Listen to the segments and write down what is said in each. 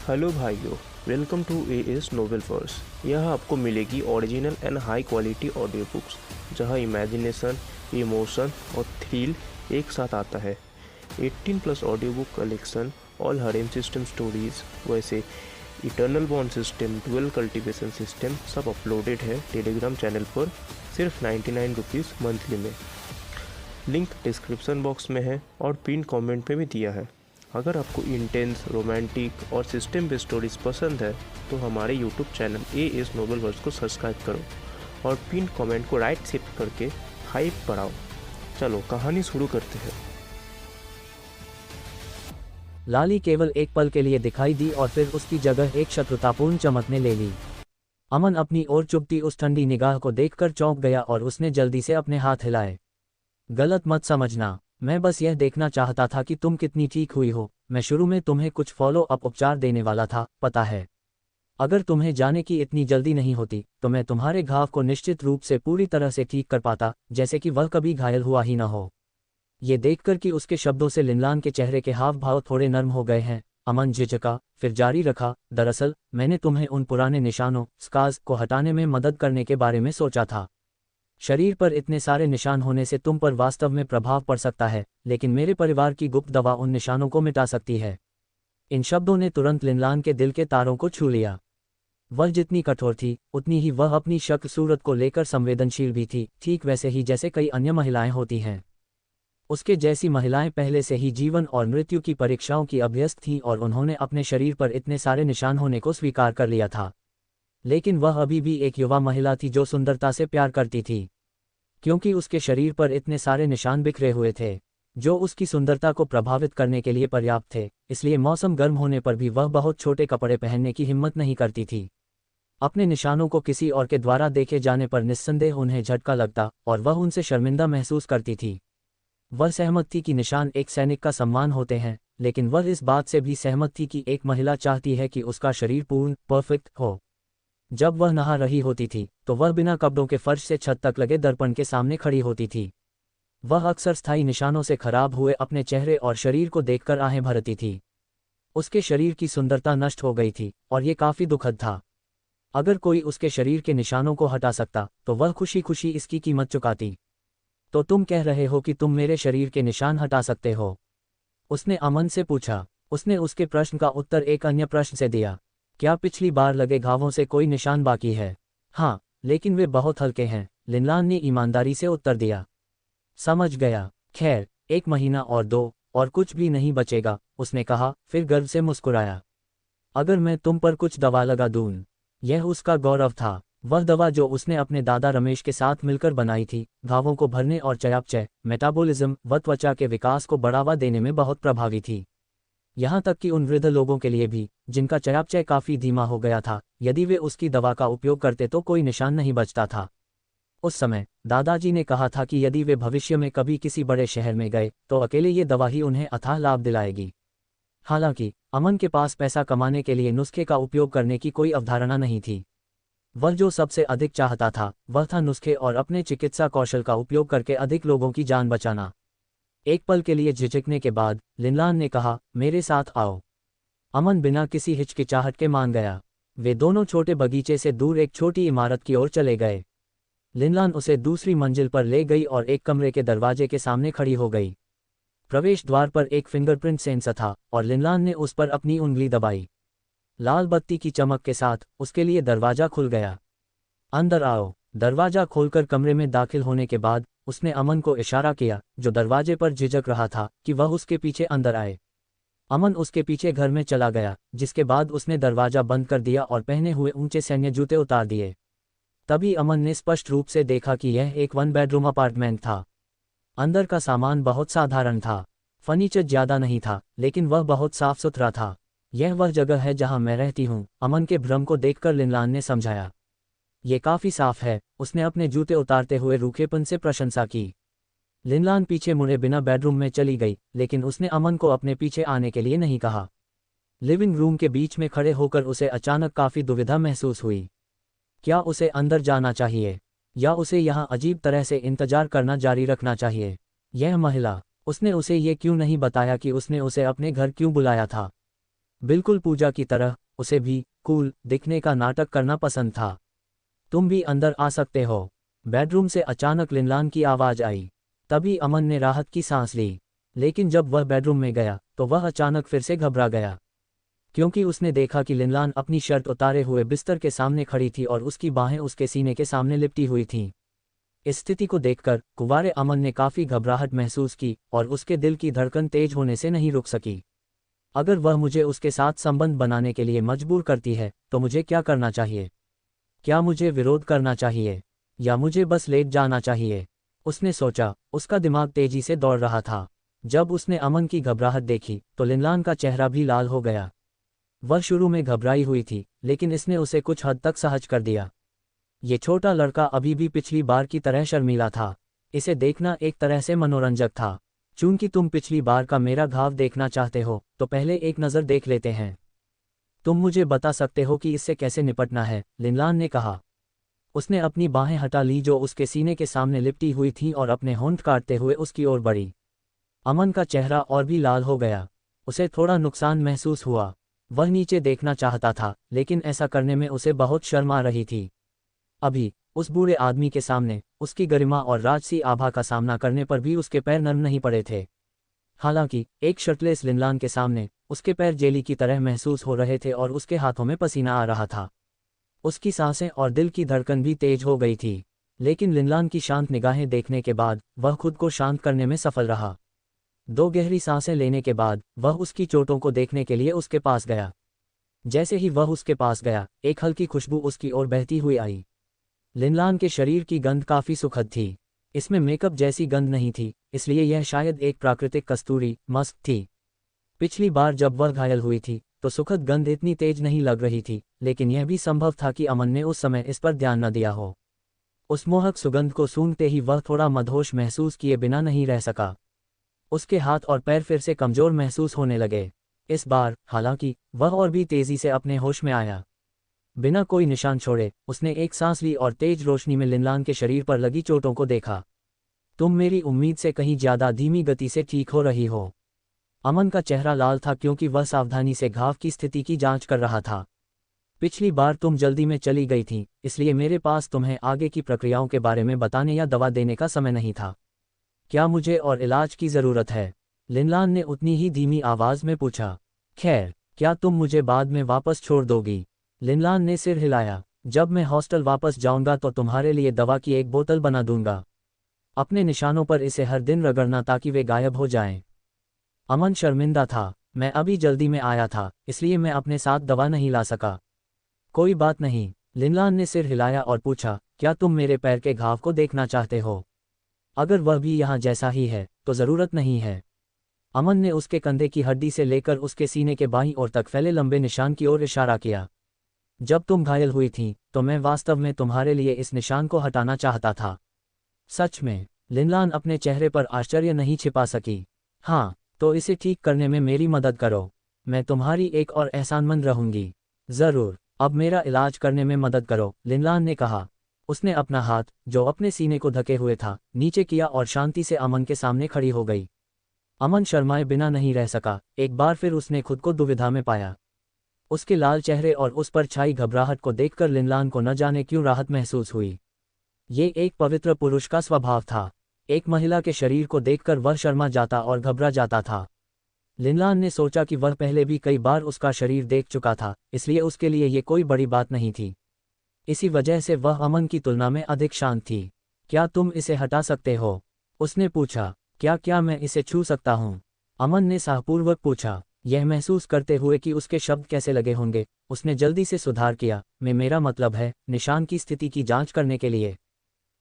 Hello भाइयों, welcome to AS novel Verse. यहाँ आपको मिलेगी original and high quality audio books जहाँ इमेजिनेशन, इमोशन और थ्रिल एक साथ आता है। 18+ audio book collection, all harem system stories, वैसे eternal bond system, dual cultivation system सब अपलोडेड है टेलीग्राम चैनल पर सिर्फ 99 रुपीज़ मंथली में। लिंक डिस्क्रिप्शन बॉक्स में है और पिन कमेंट में भी दिया है। अगर आपको इंटेंस, रोमांटिक और सिस्टम बेस्ड स्टोरीज पसंद है तो हमारे YouTube channel AS novel verse को सब्सक्राइब करो और पिन कमेंट को राइट शिफ्ट करके हाइप बढ़ाओ। चलो कहानी शुरू करते हैं। लाली केवल एक पल के लिए दिखाई दी और फिर उसकी जगह एक शत्रुतापूर्ण चमक ने ले ली। अमन अपनी ओर चुभती उस ठंडी निगाह को देखकर चौंक गया और उसने जल्दी से अपने हाथ हिलाए। गलत मत समझना, मैं बस यह देखना चाहता था कि तुम कितनी ठीक हुई हो। मैं शुरू में तुम्हें कुछ फॉलो अप उपचार देने वाला था, पता है। अगर तुम्हें जाने की इतनी जल्दी नहीं होती तो मैं तुम्हारे घाव को निश्चित रूप से पूरी तरह से ठीक कर पाता, जैसे कि वह कभी घायल हुआ ही न हो। ये देखकर कि उसके शब्दों से लिनलान के चेहरे के हाव भाव थोड़े नर्म हो गए हैं, अमन झिझका, फिर जारी रखा, दरअसल मैंने तुम्हें उन पुराने निशानों, स्कार्स को हटाने में मदद करने के बारे में सोचा था। शरीर पर इतने सारे निशान होने से तुम पर वास्तव में प्रभाव पड़ सकता है, लेकिन मेरे परिवार की गुप्त दवा उन निशानों को मिटा सकती है। इन शब्दों ने तुरंत लिनलान के दिल के तारों को छू लिया। वह जितनी कठोर थी उतनी ही वह अपनी शक्ल सूरत को लेकर संवेदनशील भी थी, ठीक वैसे ही जैसे कई अन्य महिलाएं होती हैं। उसके जैसी महिलाएं पहले से ही जीवन और मृत्यु की परीक्षाओं की अभ्यस्त थीं और उन्होंने अपने शरीर पर इतने सारे निशान होने को स्वीकार कर लिया था। लेकिन वह अभी भी एक युवा महिला थी जो सुंदरता से प्यार करती थी। क्योंकि उसके शरीर पर इतने सारे निशान बिखरे हुए थे जो उसकी सुंदरता को प्रभावित करने के लिए पर्याप्त थे, इसलिए मौसम गर्म होने पर भी वह बहुत छोटे कपड़े पहनने की हिम्मत नहीं करती थी। अपने निशानों को किसी और के द्वारा देखे जाने पर निस्संदेह उन्हें झटका लगता और वह उनसे शर्मिंदा महसूस करती थी। वह सहमत थी कि निशान एक सैनिक का सम्मान होते हैं, लेकिन वह इस बात से भी सहमत थी कि एक महिला चाहती है कि उसका शरीर पूर्ण, परफेक्ट हो। जब वह नहा रही होती थी तो वह बिना कपड़ों के फर्श से छत तक लगे दर्पण के सामने खड़ी होती थी। वह अक्सर स्थायी निशानों से खराब हुए अपने चेहरे और शरीर को देखकर आहें भरती थी। उसके शरीर की सुंदरता नष्ट हो गई थी और ये काफी दुखद था। अगर कोई उसके शरीर के निशानों को हटा सकता तो वह खुशी खुशी इसकी कीमत चुकाती। तो तुम कह रहे हो कि तुम मेरे शरीर के निशान हटा सकते हो? उसने अमन से पूछा। उसने उसके प्रश्न का उत्तर एक अन्य प्रश्न से दिया। क्या पिछली बार लगे घावों से कोई निशान बाकी है? हाँ, लेकिन वे बहुत हल्के हैं, लिनलान ने ईमानदारी से उत्तर दिया। समझ गया। खैर, 1 महीना और 2 और कुछ भी नहीं बचेगा, उसने कहा, फिर गर्व से मुस्कुराया। अगर मैं तुम पर कुछ दवा लगा दूं? यह उसका गौरव था। वह दवा जो उसने अपने दादा रमेश के साथ मिलकर बनाई थी, घावों को भरने और चयापचय, मेटाबॉलिज्म व त्वचा के विकास को बढ़ावा देने में बहुत प्रभावी थी। यहाँ तक कि उन वृद्ध लोगों के लिए भी जिनका चयापचय काफी धीमा हो गया था, यदि वे उसकी दवा का उपयोग करते तो कोई निशान नहीं बचता था। उस समय दादाजी ने कहा था कि यदि वे भविष्य में कभी किसी बड़े शहर में गए तो अकेले ये दवा ही उन्हें अथाह लाभ दिलाएगी। हालांकि अमन के पास पैसा कमाने के लिए नुस्खे का उपयोग करने की कोई अवधारणा नहीं थी। वह जो सबसे अधिक चाहता था वह था नुस्खे और अपने चिकित्सा कौशल का उपयोग करके अधिक लोगों की जान बचाना। एक पल के लिए झिझकने के बाद लिनलान ने कहा, मेरे साथ आओ। अमन बिना किसी हिचकिचाहट के मान गया। वे दोनों छोटे बगीचे से दूर एक छोटी इमारत की ओर चले गए। लिनलान उसे दूसरी मंजिल पर ले गई और एक कमरे के दरवाजे के सामने खड़ी हो गई। प्रवेश द्वार पर एक फिंगरप्रिंट सेंसर था और लिनलान ने उस पर अपनी उंगली दबाई। लाल बत्ती की चमक के साथ उसके लिए दरवाजा खुल गया। अंदर आओ। दरवाजा खोलकर कमरे में दाखिल होने के बाद उसने अमन को इशारा किया, जो दरवाजे पर झिझक रहा था, कि वह उसके पीछे अंदर आए। अमन उसके पीछे घर में चला गया, जिसके बाद उसने दरवाजा बंद कर दिया और पहने हुए ऊंचे सैन्य जूते उतार दिए। तभी अमन ने स्पष्ट रूप से देखा कि यह एक 1 बेडरूम अपार्टमेंट था। अंदर का सामान बहुत साधारण था। फर्नीचर ज्यादा नहीं था, लेकिन वह बहुत साफ सुथरा था। यह वह जगह है जहां मैं रहती हूँ, अमन के भ्रम को देखकर लिनलान ने समझाया। ये काफी साफ है, उसने अपने जूते उतारते हुए रूखेपन से प्रशंसा की। लिनलान पीछे मुड़े बिना बेडरूम में चली गई, लेकिन उसने अमन को अपने पीछे आने के लिए नहीं कहा। लिविंग रूम के बीच में खड़े होकर उसे अचानक काफी दुविधा महसूस हुई। क्या उसे अंदर जाना चाहिए या उसे यहाँ अजीब तरह से इंतजार करना जारी रखना चाहिए? यह महिला, उसने उसे ये क्यों नहीं बताया कि उसने उसे अपने घर क्यों बुलाया था? बिल्कुल पूजा की तरह, उसे भी कूल दिखने का नाटक करना पसंद था। तुम भी अंदर आ सकते हो। बेडरूम से अचानक लिनलान की आवाज़ आई। तभी अमन ने राहत की सांस ली। लेकिन जब वह बेडरूम में गया तो वह अचानक फिर से घबरा गया, क्योंकि उसने देखा कि लिनलान अपनी शर्ट उतारे हुए बिस्तर के सामने खड़ी थी और उसकी बाहें उसके सीने के सामने लिपटी हुई थीं। इस स्थिति को देखकर कुंवारे अमन ने काफ़ी घबराहट महसूस की और उसके दिल की धड़कन तेज होने से नहीं रुक सकी। अगर वह मुझे उसके साथ संबंध बनाने के लिए मजबूर करती है तो मुझे क्या करना चाहिए? क्या मुझे विरोध करना चाहिए या मुझे बस लेट जाना चाहिए? उसने सोचा। उसका दिमाग तेजी से दौड़ रहा था। जब उसने अमन की घबराहट देखी तो लिनलान का चेहरा भी लाल हो गया। वह शुरू में घबराई हुई थी, लेकिन इसने उसे कुछ हद तक सहज कर दिया। ये छोटा लड़का अभी भी पिछली बार की तरह शर्मीला था। इसे देखना एक तरह से मनोरंजक था। चूंकि तुम पिछली बार का मेरा घाव देखना चाहते हो तो पहले एक नज़र देख लेते हैं। तुम मुझे बता सकते हो कि इससे कैसे निपटना है? लिनलान ने कहा। उसने अपनी बाहें हटा ली जो उसके सीने के सामने लिपटी हुई थीं और अपने होंठ काटते हुए उसकी ओर बढ़ी। अमन का चेहरा और भी लाल हो गया। उसे थोड़ा नुकसान महसूस हुआ। वह नीचे देखना चाहता था, लेकिन ऐसा करने में उसे बहुत शर्म आ रही थी। अभी उस बूढ़े आदमी के सामने उसकी गरिमा और राजसी आभा का सामना करने पर भी उसके पैर नर्म नहीं पड़े थे। हालांकि एक शर्टलेस लिनलान के सामने उसके पैर जेली की तरह महसूस हो रहे थे और उसके हाथों में पसीना आ रहा था। उसकी सांसें और दिल की धड़कन भी तेज हो गई थी। लेकिन लिनलान की शांत निगाहें देखने के बाद वह खुद को शांत करने में सफल रहा। 2 गहरी सांसें लेने के बाद वह उसकी चोटों को देखने के लिए उसके पास गया। जैसे ही वह उसके पास गया, एक हल्की खुशबू उसकी ओर बहती हुई आई। लिनलान के शरीर की गंध काफ़ी सुखद थी। इसमें मेकअप जैसी गंध नहीं थी, इसलिए यह शायद एक प्राकृतिक कस्तूरी मस्क थी। पिछली बार जब वह घायल हुई थी तो सुखद गंध इतनी तेज नहीं लग रही थी, लेकिन यह भी संभव था कि अमन ने उस समय इस पर ध्यान न दिया हो। उस मोहक सुगंध को सूंघते ही वह थोड़ा मदहोश महसूस किए बिना नहीं रह सका। उसके हाथ और पैर फिर से कमज़ोर महसूस होने लगे। इस बार हालांकि वह और भी तेज़ी से अपने होश में आया। बिना कोई निशान छोड़े उसने एक सांस ली और तेज रोशनी में लिनलान के शरीर पर लगी चोटों को देखा। तुम मेरी उम्मीद से कहीं ज़्यादा धीमी गति से ठीक हो रही हो। अमन का चेहरा लाल था क्योंकि वह सावधानी से घाव की स्थिति की जांच कर रहा था। पिछली बार तुम जल्दी में चली गई थी, इसलिए मेरे पास तुम्हें आगे की प्रक्रियाओं के बारे में बताने या दवा देने का समय नहीं था। क्या मुझे और इलाज की ज़रूरत है? लिनलान ने उतनी ही धीमी आवाज़ में पूछा। खैर, क्या तुम मुझे बाद में वापस छोड़ दोगी? लिनलान ने सिर हिलाया। जब मैं हॉस्टल वापस जाऊंगा तो तुम्हारे लिए दवा की एक बोतल बना दूंगा। अपने निशानों पर इसे हर दिन रगड़ना ताकि वे गायब हो जाएं। अमन शर्मिंदा था। मैं अभी जल्दी में आया था, इसलिए मैं अपने साथ दवा नहीं ला सका। कोई बात नहीं। लिनलान ने सिर हिलाया और पूछा, क्या तुम मेरे पैर के घाव को देखना चाहते हो? अगर वह भी यहाँ जैसा ही है तो ज़रूरत नहीं है। अमन ने उसके कंधे की हड्डी से लेकर उसके सीने के बाईं ओर तक फैले लंबे निशान की ओर इशारा किया। जब तुम घायल हुई थी तो मैं वास्तव में तुम्हारे लिए इस निशान को हटाना चाहता था। सच में? लिनलान अपने चेहरे पर आश्चर्य नहीं छिपा सकी। हाँ, तो इसे ठीक करने में मेरी मदद करो। मैं तुम्हारी एक और एहसानमंद रहूंगी। ज़रूर, अब मेरा इलाज करने में मदद करो, लिनलान ने कहा। उसने अपना हाथ, जो अपने सीने को ढके हुए था, नीचे किया और शांति से अमन के सामने खड़ी हो गई। अमन शर्माए बिना नहीं रह सका। एक बार फिर उसने खुद को दुविधा में पाया। उसके लाल चेहरे और उस पर छाई घबराहट को देखकर लिनलान को न जाने क्यों राहत महसूस हुई। ये एक पवित्र पुरुष का स्वभाव था। एक महिला के शरीर को देखकर वह शर्मा जाता और घबरा जाता था। लिनलान ने सोचा कि वह पहले भी कई बार उसका शरीर देख चुका था, इसलिए उसके लिए ये कोई बड़ी बात नहीं थी। इसी वजह से वह अमन की तुलना में अधिक शांत थी। क्या तुम इसे हटा सकते हो? उसने पूछा। क्या मैं इसे छू सकता हूँ? अमन ने साहपूर्वक पूछा, यह महसूस करते हुए कि उसके शब्द कैसे लगे होंगे। उसने जल्दी से सुधार किया, मेरा मतलब है निशान की स्थिति की जांच करने के लिए।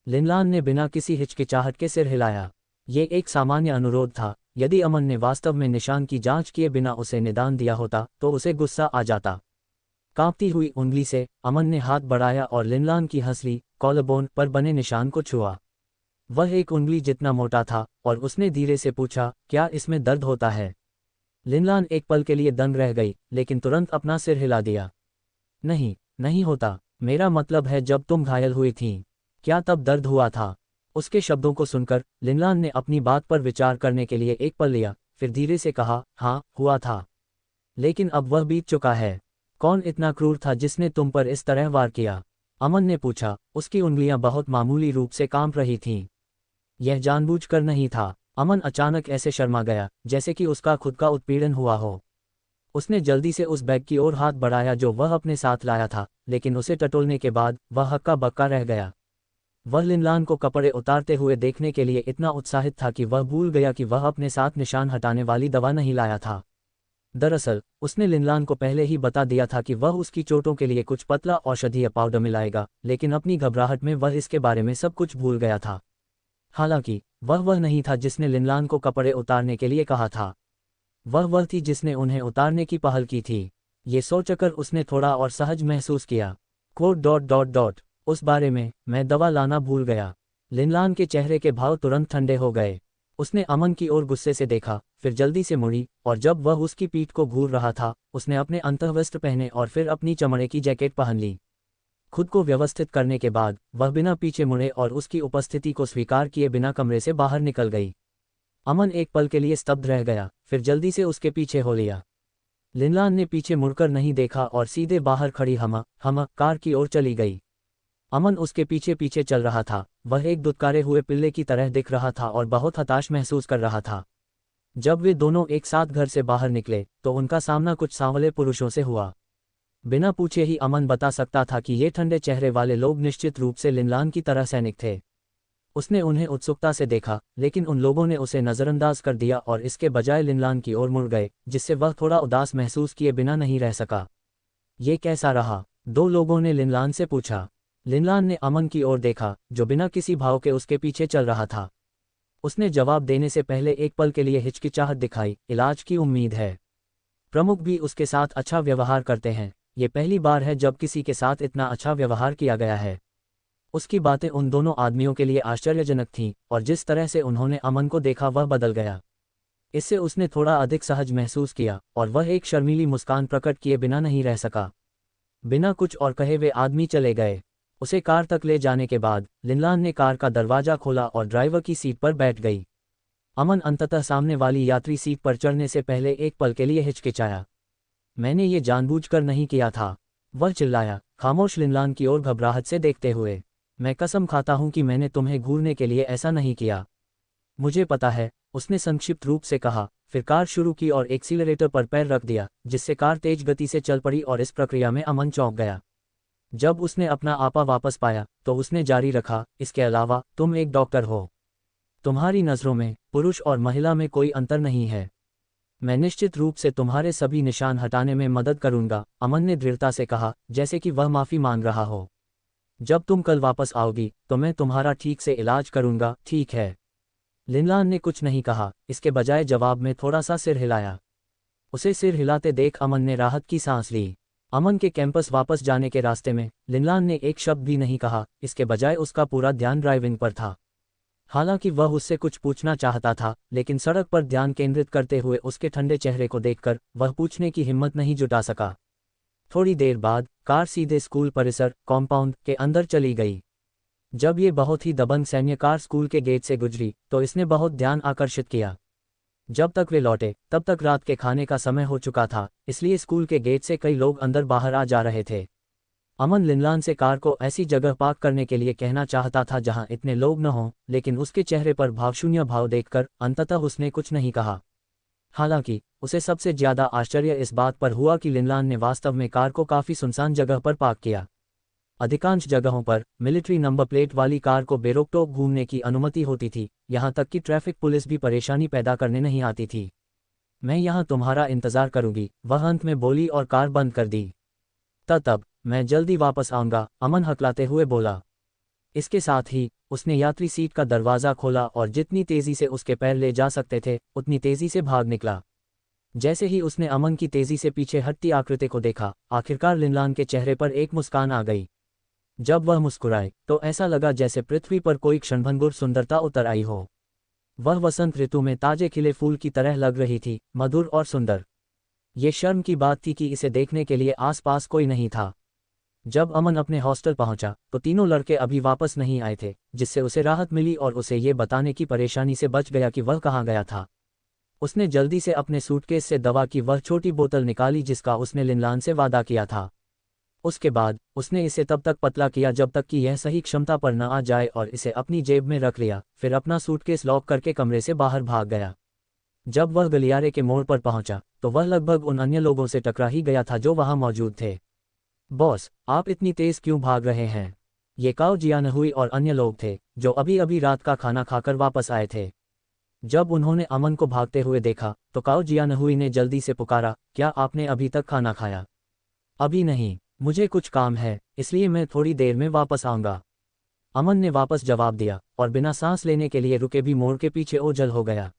लिनलान ने बिना किसी हिचकिचाहट के सिर हिलाया। ये एक सामान्य अनुरोध था। यदि अमन ने वास्तव में निशान की जांच किए बिना उसे निदान दिया होता तो उसे गुस्सा आ जाता। कांपती हुई उंगली से अमन ने हाथ बढ़ाया और लिनलान की हंसली कॉलरबोन पर बने निशान को छुआ। वह एक उंगली जितना मोटा था और उसने धीरे से पूछा, क्या इसमें दर्द होता है? लिनलान एक पल के लिए दंग रह गई, लेकिन तुरंत अपना सिर हिला दिया। नहीं, नहीं होता। मेरा मतलब है जब तुम घायल हुई थीं, क्या तब दर्द हुआ था? उसके शब्दों को सुनकर लिनलान ने अपनी बात पर विचार करने के लिए एक पल लिया, फिर धीरे से कहा, हाँ, हुआ था। लेकिन अब वह बीत चुका है। कौन इतना क्रूर था जिसने तुम पर इस तरह वार किया? अमन ने पूछा। उसकी उंगलियां बहुत मामूली रूप से कांप रही थीं। यह जानबूझकर नहीं था। अमन अचानक ऐसे शर्मा गया जैसे कि उसका खुद का उत्पीड़न हुआ हो। उसने जल्दी से उस बैग की ओर हाथ बढ़ाया जो वह अपने साथ लाया था, लेकिन उसे टटोलने के बाद वह हक्का बक्का रह गया। वह लिनलान को कपड़े उतारते हुए देखने के लिए इतना उत्साहित था कि वह भूल गया कि वह अपने साथ निशान हटाने वाली दवा नहीं लाया था। दरअसल उसने लिनलान को पहले ही बता दिया था कि वह उसकी चोटों के लिए कुछ पतला औषधीय पाउडर मिलाएगा, लेकिन अपनी घबराहट में वह इसके बारे में सब कुछ भूल गया था। हालांकि वह नहीं था जिसने लिनलान को कपड़े उतारने के लिए कहा था। वह थी जिसने उन्हें उतारने की पहल की थी। ये सोचकर उसने थोड़ा और सहज महसूस किया। उस बारे में मैं दवा लाना भूल गया। लिनलान के चेहरे के भाव तुरंत ठंडे हो गए। उसने अमन की ओर गुस्से से देखा, फिर जल्दी से मुड़ी, और जब वह उसकी पीठ को घूर रहा था उसने अपने अंतर्वस्त्र पहने और फिर अपनी चमड़े की जैकेट पहन ली। खुद को व्यवस्थित करने के बाद वह बिना पीछे मुड़े और उसकी उपस्थिति को स्वीकार किए बिना कमरे से बाहर निकल गई। अमन एक पल के लिए स्तब्ध रह गया, फिर जल्दी से उसके पीछे हो लिया। लिनलान ने पीछे मुड़कर नहीं देखा और सीधे बाहर खड़ी हम कार की ओर चली गई। अमन उसके पीछे पीछे चल रहा था। वह एक दुत्कारे हुए पिल्ले की तरह दिख रहा था और बहुत हताश महसूस कर रहा था। जब वे दोनों एक साथ घर से बाहर निकले तो उनका सामना कुछ सांवले पुरुषों से हुआ। बिना पूछे ही अमन बता सकता था कि ये ठंडे चेहरे वाले लोग निश्चित रूप से लिनलान की तरह सैनिक थे। उसने उन्हें उत्सुकता से देखा, लेकिन उन लोगों ने उसे नज़रअंदाज कर दिया और इसके बजाय लिनलान की ओर मुड़ गए, जिससे वह थोड़ा उदास महसूस किए बिना नहीं रह सका। ये कैसा रहा? दो लोगों ने लिनलान से पूछा। लिनलान ने अमन की ओर देखा, जो बिना किसी भाव के उसके पीछे चल रहा था। उसने जवाब देने से पहले एक पल के लिए हिचकिचाहट दिखाई। इलाज की उम्मीद है। प्रमुख भी उसके साथ अच्छा व्यवहार करते हैं। ये पहली बार है जब किसी के साथ इतना अच्छा व्यवहार किया गया है। उसकी बातें उन दोनों आदमियों के लिए आश्चर्यजनक थीं, और जिस तरह से उन्होंने अमन को देखा वह बदल गया। इससे उसने थोड़ा अधिक सहज महसूस किया और वह एक शर्मीली मुस्कान प्रकट किए बिना नहीं रह सका। बिना कुछ और कहे वे आदमी चले गए। उसे कार तक ले जाने के बाद लिनलान ने कार का दरवाजा खोला और ड्राइवर की सीट पर बैठ गई। अमन अंततः सामने वाली यात्री सीट पर चढ़ने से पहले एक पल के लिए हिचकिचाया। मैंने ये जानबूझकर नहीं किया था, वह चिल्लाया, खामोश लिनलान की ओर घबराहट से देखते हुए। मैं कसम खाता हूं कि मैंने तुम्हें घूरने के लिए ऐसा नहीं किया। मुझे पता है, उसने संक्षिप्त रूप से कहा, फिर कार शुरू की और एक्सीलरेटर पर पैर रख दिया, जिससे कार तेज गति से चल पड़ी और इस प्रक्रिया में अमन चौंक गया। जब उसने अपना आपा वापस पाया तो उसने जारी रखा, इसके अलावा तुम एक डॉक्टर हो। तुम्हारी नज़रों में पुरुष और महिला में कोई अंतर नहीं है। मैं निश्चित रूप से तुम्हारे सभी निशान हटाने में मदद करूंगा, अमन ने दृढ़ता से कहा, जैसे कि वह माफ़ी मांग रहा हो। जब तुम कल वापस आओगी तो मैं तुम्हारा ठीक से इलाज करूंगा, ठीक है? लिनलान ने कुछ नहीं कहा, इसके बजाय जवाब में थोड़ा सा सिर हिलाया। उसे सिर हिलाते देख अमन ने राहत की सांस ली। अमन के कैंपस वापस जाने के रास्ते में लिनलान ने एक शब्द भी नहीं कहा, इसके बजाय उसका पूरा ध्यान ड्राइविंग पर था। हालांकि वह उससे कुछ पूछना चाहता था, लेकिन सड़क पर ध्यान केंद्रित करते हुए उसके ठंडे चेहरे को देखकर वह पूछने की हिम्मत नहीं जुटा सका। थोड़ी देर बाद कार सीधे स्कूल परिसर कॉम्पाउंड के अंदर चली गई। जब ये बहुत ही दबंग सैन्य कार स्कूल के गेट से गुजरी तो इसने बहुत ध्यान आकर्षित किया। जब तक वे लौटे तब तक रात के खाने का समय हो चुका था, इसलिए स्कूल के गेट से कई लोग अंदर बाहर आ जा रहे थे। अमन लिनलान से कार को ऐसी जगह पार्क करने के लिए कहना चाहता था जहां इतने लोग न हों, लेकिन उसके चेहरे पर भावशून्य भाव देखकर अंततः उसने कुछ नहीं कहा। हालांकि उसे सबसे ज्यादा आश्चर्य इस बात पर हुआ कि लिनलान ने वास्तव में कार को काफी सुनसान जगह पर पार्क किया। अधिकांश जगहों पर मिलिट्री नंबर प्लेट वाली कार को बेरोकटोक घूमने की अनुमति होती थी, यहां तक कि ट्रैफिक पुलिस भी परेशानी पैदा करने नहीं आती थी। मैं यहां तुम्हारा इंतजार करूंगी, वह अंत में बोली और कार बंद कर दी। तब मैं जल्दी वापस आऊंगा, अमन हकलाते हुए बोला। इसके साथ ही उसने यात्री सीट का दरवाज़ा खोला और जितनी तेजी से उसके पैर ले जा सकते थे उतनी तेजी से भाग निकला। जैसे ही उसने अमन की तेजी से पीछे हटती आकृति को देखा, आखिरकार लिनलान के चेहरे पर एक मुस्कान आ गई। जब वह मुस्कुराए तो ऐसा लगा जैसे पृथ्वी पर कोई क्षणभंगुर सुंदरता उतर आई हो। वह वसंत ऋतु में ताजे खिले फूल की तरह लग रही थी, मधुर और सुंदर। ये शर्म की बात थी कि इसे देखने के लिए आसपास कोई नहीं था। जब अमन अपने हॉस्टल पहुंचा तो तीनों लड़के अभी वापस नहीं आए थे, जिससे उसे राहत मिली और उसे ये बताने की परेशानी से बच गया कि वह कहाँ गया था। उसने जल्दी से अपने सूटकेस से दवा की वह छोटी बोतल निकाली जिसका उसने लिनलान से वादा किया था। उसके बाद उसने इसे तब तक पतला किया जब तक कि यह सही क्षमता पर न आ जाए और इसे अपनी जेब में रख लिया, फिर अपना सूटकेस लॉक करके कमरे से बाहर भाग गया। जब वह गलियारे के मोड़ पर पहुंचा तो वह लगभग उन अन्य लोगों से टकरा ही गया था जो वहां मौजूद थे। बॉस, आप इतनी तेज क्यों भाग रहे हैं? ये काओ जियानहुई और अन्य लोग थे जो अभी अभी रात का खाना खाकर वापस आए थे। जब उन्होंने अमन को भागते हुए देखा तो काओ जियानहुई ने जल्दी से पुकारा, क्या आपने अभी तक खाना खाया? अभी नहीं, मुझे कुछ काम है, इसलिए मैं थोड़ी देर में वापस आऊंगा। अमन ने वापस जवाब दिया और बिना सांस लेने के लिए रुके भी मोड़ के पीछे ओझल हो गया।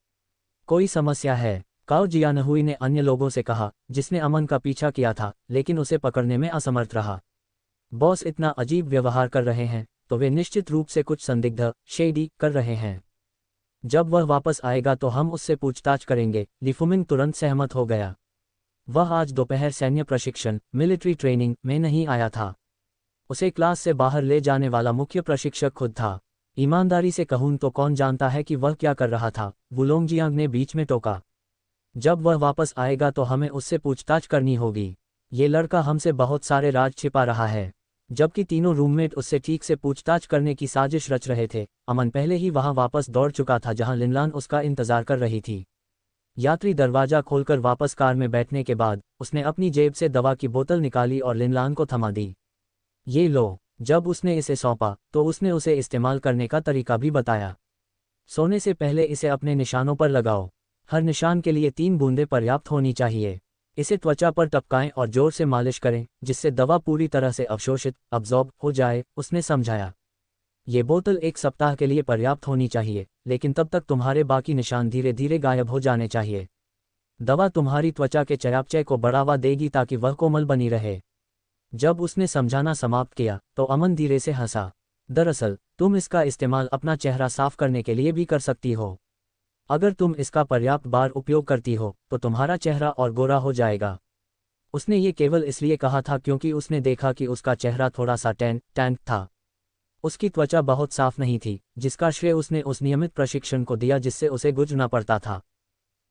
कोई समस्या है? काओ जियानहुई ने अन्य लोगों से कहा जिसने अमन का पीछा किया था लेकिन उसे पकड़ने में असमर्थ रहा। बॉस इतना अजीब व्यवहार कर रहे हैं तो वे निश्चित रूप से कुछ संदिग्ध शेडी कर रहे हैं। जब वह वापस आएगा तो हम उससे पूछताछ करेंगे। लिफुमिंग तुरंत सहमत हो गया। वह आज दोपहर सैन्य प्रशिक्षण मिलिट्री ट्रेनिंग में नहीं आया था। उसे क्लास से बाहर ले जाने वाला मुख्य प्रशिक्षक खुद था। ईमानदारी से कहूं तो कौन जानता है कि वह क्या कर रहा था, वुलोंगजियांग ने बीच में टोका। जब वह वापस आएगा तो हमें उससे पूछताछ करनी होगी। ये लड़का हमसे बहुत सारे राज छिपा रहा है। जबकि तीनों रूममेट उससे ठीक से पूछताछ करने की साजिश रच रहे थे, अमन पहले ही वहां वापस दौड़ चुका था जहां लिनलान उसका इंतजार कर रही थी। यात्री दरवाजा खोलकर वापस कार में बैठने के बाद उसने अपनी जेब से दवा की बोतल निकाली और लिनलान को थमा दी। ये लो। जब उसने इसे सौंपा तो उसने उसे इस्तेमाल करने का तरीका भी बताया। सोने से पहले इसे अपने निशानों पर लगाओ। हर निशान के लिए 3 बूंदें पर्याप्त होनी चाहिए। इसे त्वचा पर टपकाएं और जोर से मालिश करें जिससे दवा पूरी तरह से अवशोषित अब्जॉर्ब हो जाए, उसने समझाया। ये बोतल 1 सप्ताह के लिए पर्याप्त होनी चाहिए, लेकिन तब तक तुम्हारे बाकी निशान धीरे धीरे गायब हो जाने चाहिए। दवा तुम्हारी त्वचा के चयापचय को बढ़ावा देगी ताकि वह कोमल बनी रहे। जब उसने समझाना समाप्त किया तो अमन धीरे से हंसा। दरअसल तुम इसका इस्तेमाल अपना चेहरा साफ करने के लिए भी कर सकती हो। अगर तुम इसका पर्याप्त बार उपयोग करती हो तो तुम्हारा चेहरा और गोरा हो जाएगा। उसने ये केवल इसलिए कहा था क्योंकि उसने देखा कि उसका चेहरा थोड़ा सा टैन था। उसकी त्वचा बहुत साफ नहीं थी, जिसका श्रेय उसने उस नियमित प्रशिक्षण को दिया जिससे उसे गुजरना पड़ता था।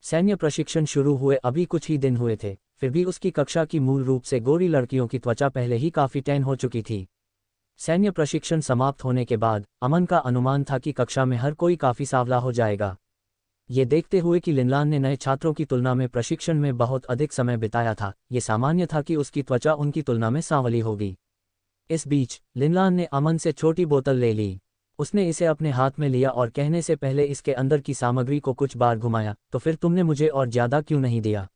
सैन्य प्रशिक्षण शुरू हुए अभी कुछ ही दिन हुए थे, फिर भी उसकी कक्षा की मूल रूप से गोरी लड़कियों की त्वचा पहले ही काफी टैन हो चुकी थी। सैन्य प्रशिक्षण समाप्त होने के बाद अमन का अनुमान था कि कक्षा में हर कोई काफी सांवला हो जाएगा। ये देखते हुए कि लिनलान ने नए छात्रों की तुलना में प्रशिक्षण में बहुत अधिक समय बिताया था, ये सामान्य था कि उसकी त्वचा उनकी तुलना में सांवली होगी। इस बीच लिनलान ने अमन से छोटी बोतल ले ली। उसने इसे अपने हाथ में लिया और कहने से पहले इसके अंदर की सामग्री को कुछ बार घुमाया, तो फिर तुमने मुझे और ज्यादा क्यों नहीं दिया?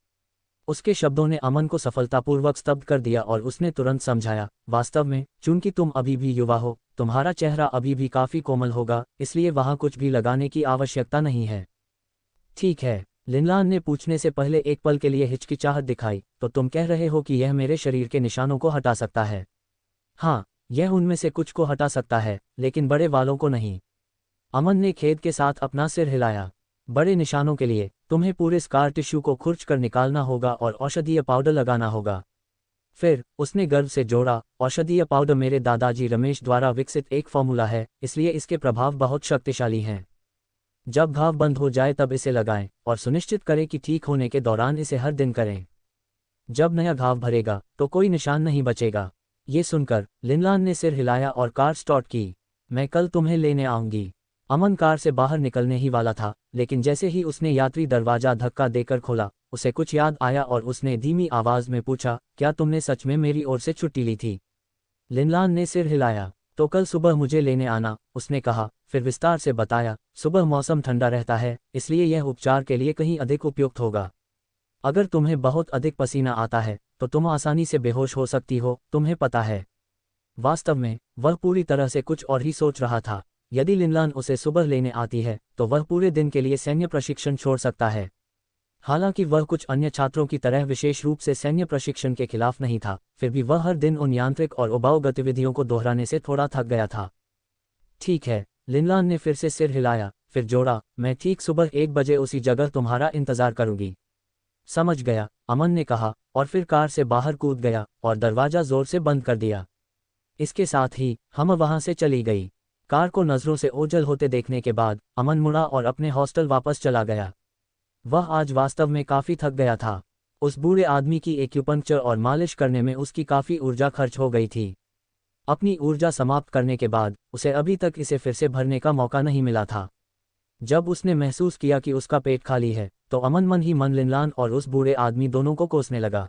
उसके शब्दों ने अमन को सफलतापूर्वक स्तब्ध कर दिया और उसने तुरंत समझाया, वास्तव में चूंकि तुम अभी भी युवा हो, तुम्हारा चेहरा अभी भी काफी कोमल होगा, इसलिए वहां कुछ भी लगाने की आवश्यकता नहीं है। ठीक है। लिनलान ने पूछने से पहले एक पल के लिए हिचकिचाहट दिखाई, तो तुम कह रहे हो कि यह मेरे शरीर के निशानों को हटा सकता है? हाँ, यह उनमें से कुछ को हटा सकता है, लेकिन बड़े वालों को नहीं। अमन ने खेद के साथ अपना सिर हिलाया। बड़े निशानों के लिए तुम्हें पूरे स्कार टिश्यू को खुरच कर निकालना होगा और औषधीय पाउडर लगाना होगा। फिर उसने गर्व से जोड़ा, औषधीय पाउडर मेरे दादाजी रमेश द्वारा विकसित एक फॉर्मूला है, इसलिए इसके प्रभाव बहुत शक्तिशाली हैं। जब घाव बंद हो जाए तब इसे लगाएं और सुनिश्चित करें कि ठीक होने के दौरान इसे हर दिन करें। जब नया घाव भरेगा तो कोई निशान नहीं बचेगा। ये सुनकर लिनलान ने सिर हिलाया और कार स्टार्ट की। मैं कल तुम्हें लेने आऊंगी। अमन कार से बाहर निकलने ही वाला था, लेकिन जैसे ही उसने यात्री दरवाजा धक्का देकर खोला, उसे कुछ याद आया और उसने धीमी आवाज में पूछा, क्या तुमने सच में मेरी ओर से छुट्टी ली थी? लिनलान ने सिर हिलाया। तो कल सुबह मुझे लेने आना, उसने कहा, फिर विस्तार से बताया, सुबह मौसम ठंडा रहता है, इसलिए यह उपचार के लिए कहीं अधिक उपयुक्त होगा। अगर तुम्हें बहुत अधिक पसीना आता है तो तुम आसानी से बेहोश हो सकती हो, तुम्हें पता है। वास्तव में वह पूरी तरह से कुछ और ही सोच रहा था। यदि लिनलान उसे सुबह लेने आती है तो वह पूरे दिन के लिए सैन्य प्रशिक्षण छोड़ सकता है। हालांकि वह कुछ अन्य छात्रों की तरह विशेष रूप से सैन्य प्रशिक्षण के खिलाफ नहीं था, फिर भी वह हर दिन उन यांत्रिक और उबाऊ गतिविधियों को दोहराने से थोड़ा थक गया था। ठीक है। लिनलान ने फिर से सिर हिलाया, फिर जोड़ा, मैं ठीक सुबह 1 बजे उसी जगह तुम्हारा इंतजार करूंगी। समझ गया, अमन ने कहा, और फिर कार से बाहर कूद गया और दरवाजा जोर से बंद कर दिया। इसके साथ ही हम वहां से चली गई। कार को नजरों से ओझल होते देखने के बाद अमन मुड़ा और अपने हॉस्टल वापस चला गया। वह आज वास्तव में काफी थक गया था। उस बूढ़े आदमी की एक्यूपंक्चर और मालिश करने में उसकी काफी ऊर्जा खर्च हो गई थी। अपनी ऊर्जा समाप्त करने के बाद उसे अभी तक इसे फिर से भरने का मौका नहीं मिला था। जब उसने महसूस किया कि उसका पेट खाली है, तो अमन मन ही मन लिनलान और उस बूढ़े आदमी दोनों को कोसने लगा।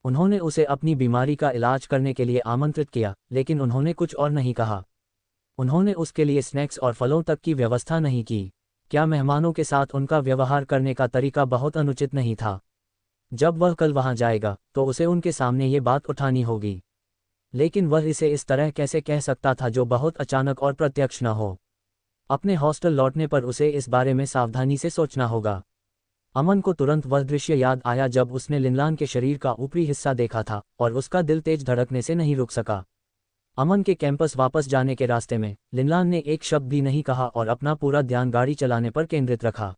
उन्होंने उसे अपनी बीमारी का इलाज करने के लिए आमंत्रित किया, लेकिन उन्होंने कुछ और नहीं कहा। उन्होंने उसके लिए स्नैक्स और फलों तक की व्यवस्था नहीं की। क्या मेहमानों के साथ उनका व्यवहार करने का तरीका बहुत अनुचित नहीं था? जब वह कल वहां जाएगा तो उसे उनके सामने ये बात उठानी होगी। लेकिन वह इसे इस तरह कैसे कह सकता था जो बहुत अचानक और प्रत्यक्ष न हो? अपने हॉस्टल लौटने पर उसे इस बारे में सावधानी से सोचना होगा। अमन को तुरंत वह दृश्य याद आया जब उसने लिनलान के शरीर का ऊपरी हिस्सा देखा था और उसका दिल तेज धड़कने से नहीं रुक सका। अमन के कैंपस वापस जाने के रास्ते में लिनलान ने एक शब्द भी नहीं कहा और अपना पूरा ध्यान गाड़ी चलाने पर केंद्रित रखा।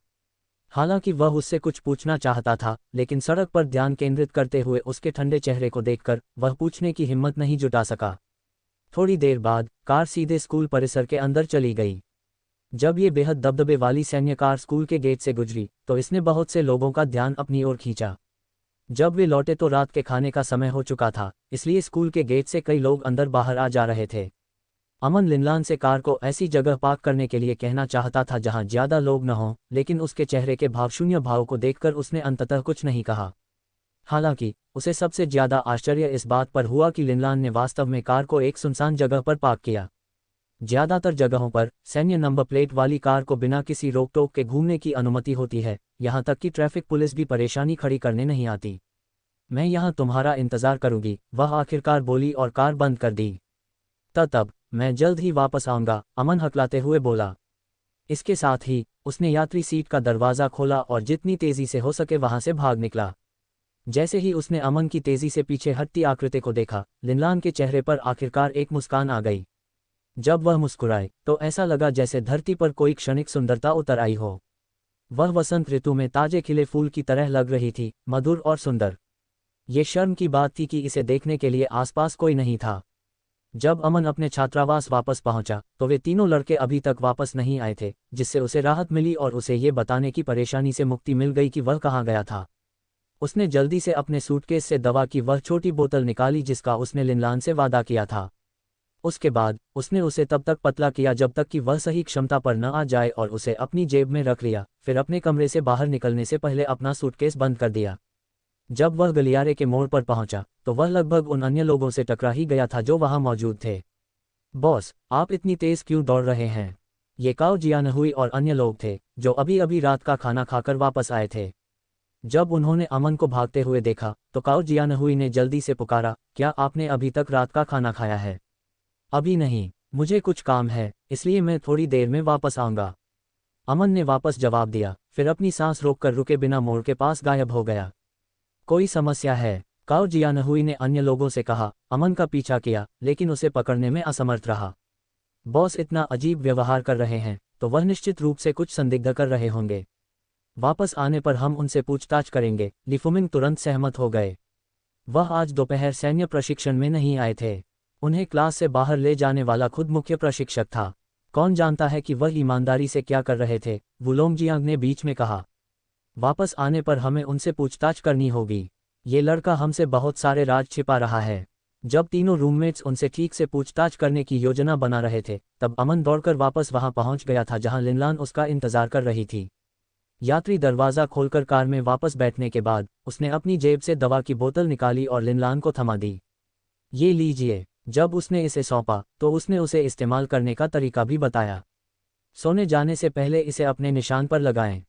हालांकि वह उससे कुछ पूछना चाहता था, लेकिन सड़क पर ध्यान केंद्रित करते हुए उसके ठंडे चेहरे को देखकर वह पूछने की हिम्मत नहीं जुटा सका। थोड़ी देर बाद कार सीधे स्कूल परिसर के अंदर चली गई। जब ये बेहद दबदबे वाली सैन्य कार स्कूल के गेट से गुजरी तो इसने बहुत से लोगों का ध्यान अपनी ओर खींचा। जब वे लौटे तो रात के खाने का समय हो चुका था, इसलिए स्कूल के गेट से कई लोग अंदर बाहर आ जा रहे थे। अमन लिनलान से कार को ऐसी जगह पार्क करने के लिए कहना चाहता था जहां ज्यादा लोग न हों, लेकिन उसके चेहरे के भावशून्य भाव को देखकर उसने अंततः कुछ नहीं कहा। हालांकि उसे सबसे ज्यादा आश्चर्य इस बात पर हुआ कि लिनलान ने वास्तव में कार को एक सुनसान जगह पर पार्क किया। ज्यादातर जगहों पर सैन्य नंबर प्लेट वाली कार को बिना किसी रोक टोक के घूमने की अनुमति होती है, यहां तक कि ट्रैफिक पुलिस भी परेशानी खड़ी करने नहीं आती। मैं यहां तुम्हारा इंतजार करूंगी, वह आखिरकार बोली और कार बंद कर दी। तब मैं जल्द ही वापस आऊंगा, अमन हकलाते हुए बोला। इसके साथ ही उसने यात्री सीट का दरवाज़ा खोला और जितनी तेजी से हो सके वहां से भाग निकला। जैसे ही उसने अमन की तेजी से पीछे हटती आकृति को देखा, लिनलान के चेहरे पर आखिरकार एक मुस्कान आ गई। जब वह मुस्कुराए तो ऐसा लगा जैसे धरती पर कोई क्षणिक सुंदरता उतर आई हो। वह वसंत ऋतु में ताजे खिले फूल की तरह लग रही थी, मधुर और सुंदर। ये शर्म की बात थी कि इसे देखने के लिए आसपास कोई नहीं था। जब अमन अपने छात्रावास वापस पहुंचा तो वे तीनों लड़के अभी तक वापस नहीं आए थे, जिससे उसे राहत मिली और उसे ये बताने की परेशानी से मुक्ति मिल गई कि वह कहाँ गया था। उसने जल्दी से अपने सूटकेस से दवा की वह छोटी बोतल निकाली जिसका उसने लिनलान से वादा किया था। उसके बाद उसने उसे तब तक पतला किया जब तक कि वह सही क्षमता पर न आ जाए और उसे अपनी जेब में रख लिया। फिर अपने कमरे से बाहर निकलने से पहले अपना सूटकेस बंद कर दिया। जब वह गलियारे के मोड़ पर पहुंचा तो वह लगभग उन अन्य लोगों से टकरा ही गया था जो वहां मौजूद थे। बॉस, आप इतनी तेज क्यों दौड़ रहे हैं? ये काओ जियानहुई और अन्य लोग थे जो अभी अभी रात का खाना खाकर वापस आए थे। जब उन्होंने अमन को भागते हुए देखा तो काओ जियानहुई ने जल्दी से पुकारा, क्या आपने अभी तक रात का खाना खाया है? अभी नहीं, मुझे कुछ काम है, इसलिए मैं थोड़ी देर में वापस आऊंगा। अमन ने वापस जवाब दिया, फिर अपनी सांस रोककर रुके बिना मोड़ के पास गायब हो गया। कोई समस्या है? काओ जियानहुई ने अन्य लोगों से कहा। अमन का पीछा किया लेकिन उसे पकड़ने में असमर्थ रहा। बॉस इतना अजीब व्यवहार कर रहे हैं तो वह निश्चित रूप से कुछ संदिग्ध कर रहे होंगे। वापस आने पर हम उनसे पूछताछ करेंगे। लिफुमिंग तुरंत सहमत हो गए। वह आज दोपहर सैन्य प्रशिक्षण में नहीं आए थे। उन्हें क्लास से बाहर ले जाने वाला खुद मुख्य प्रशिक्षक था। कौन जानता है कि वह ईमानदारी से क्या कर रहे थे, वुलोंगजियांग ने बीच में कहा। वापस आने पर हमें उनसे पूछताछ करनी होगी। ये लड़का हमसे बहुत सारे राज छिपा रहा है। जब तीनों रूममेट्स उनसे ठीक से पूछताछ करने की योजना बना रहे थे तब अमन दौड़कर वापस वहां पहुंच गया था जहां लिनलान उसका इंतजार कर रही थी। यात्री दरवाज़ा खोलकर कार में वापस बैठने के बाद उसने अपनी जेब से दवा की बोतल निकाली और लिनलान को थमा दी। ये लीजिए। जब उसने इसे सौंपा तो उसने उसे इस्तेमाल करने का तरीका भी बताया। सोने जाने से पहले इसे अपने निशान पर लगाएं।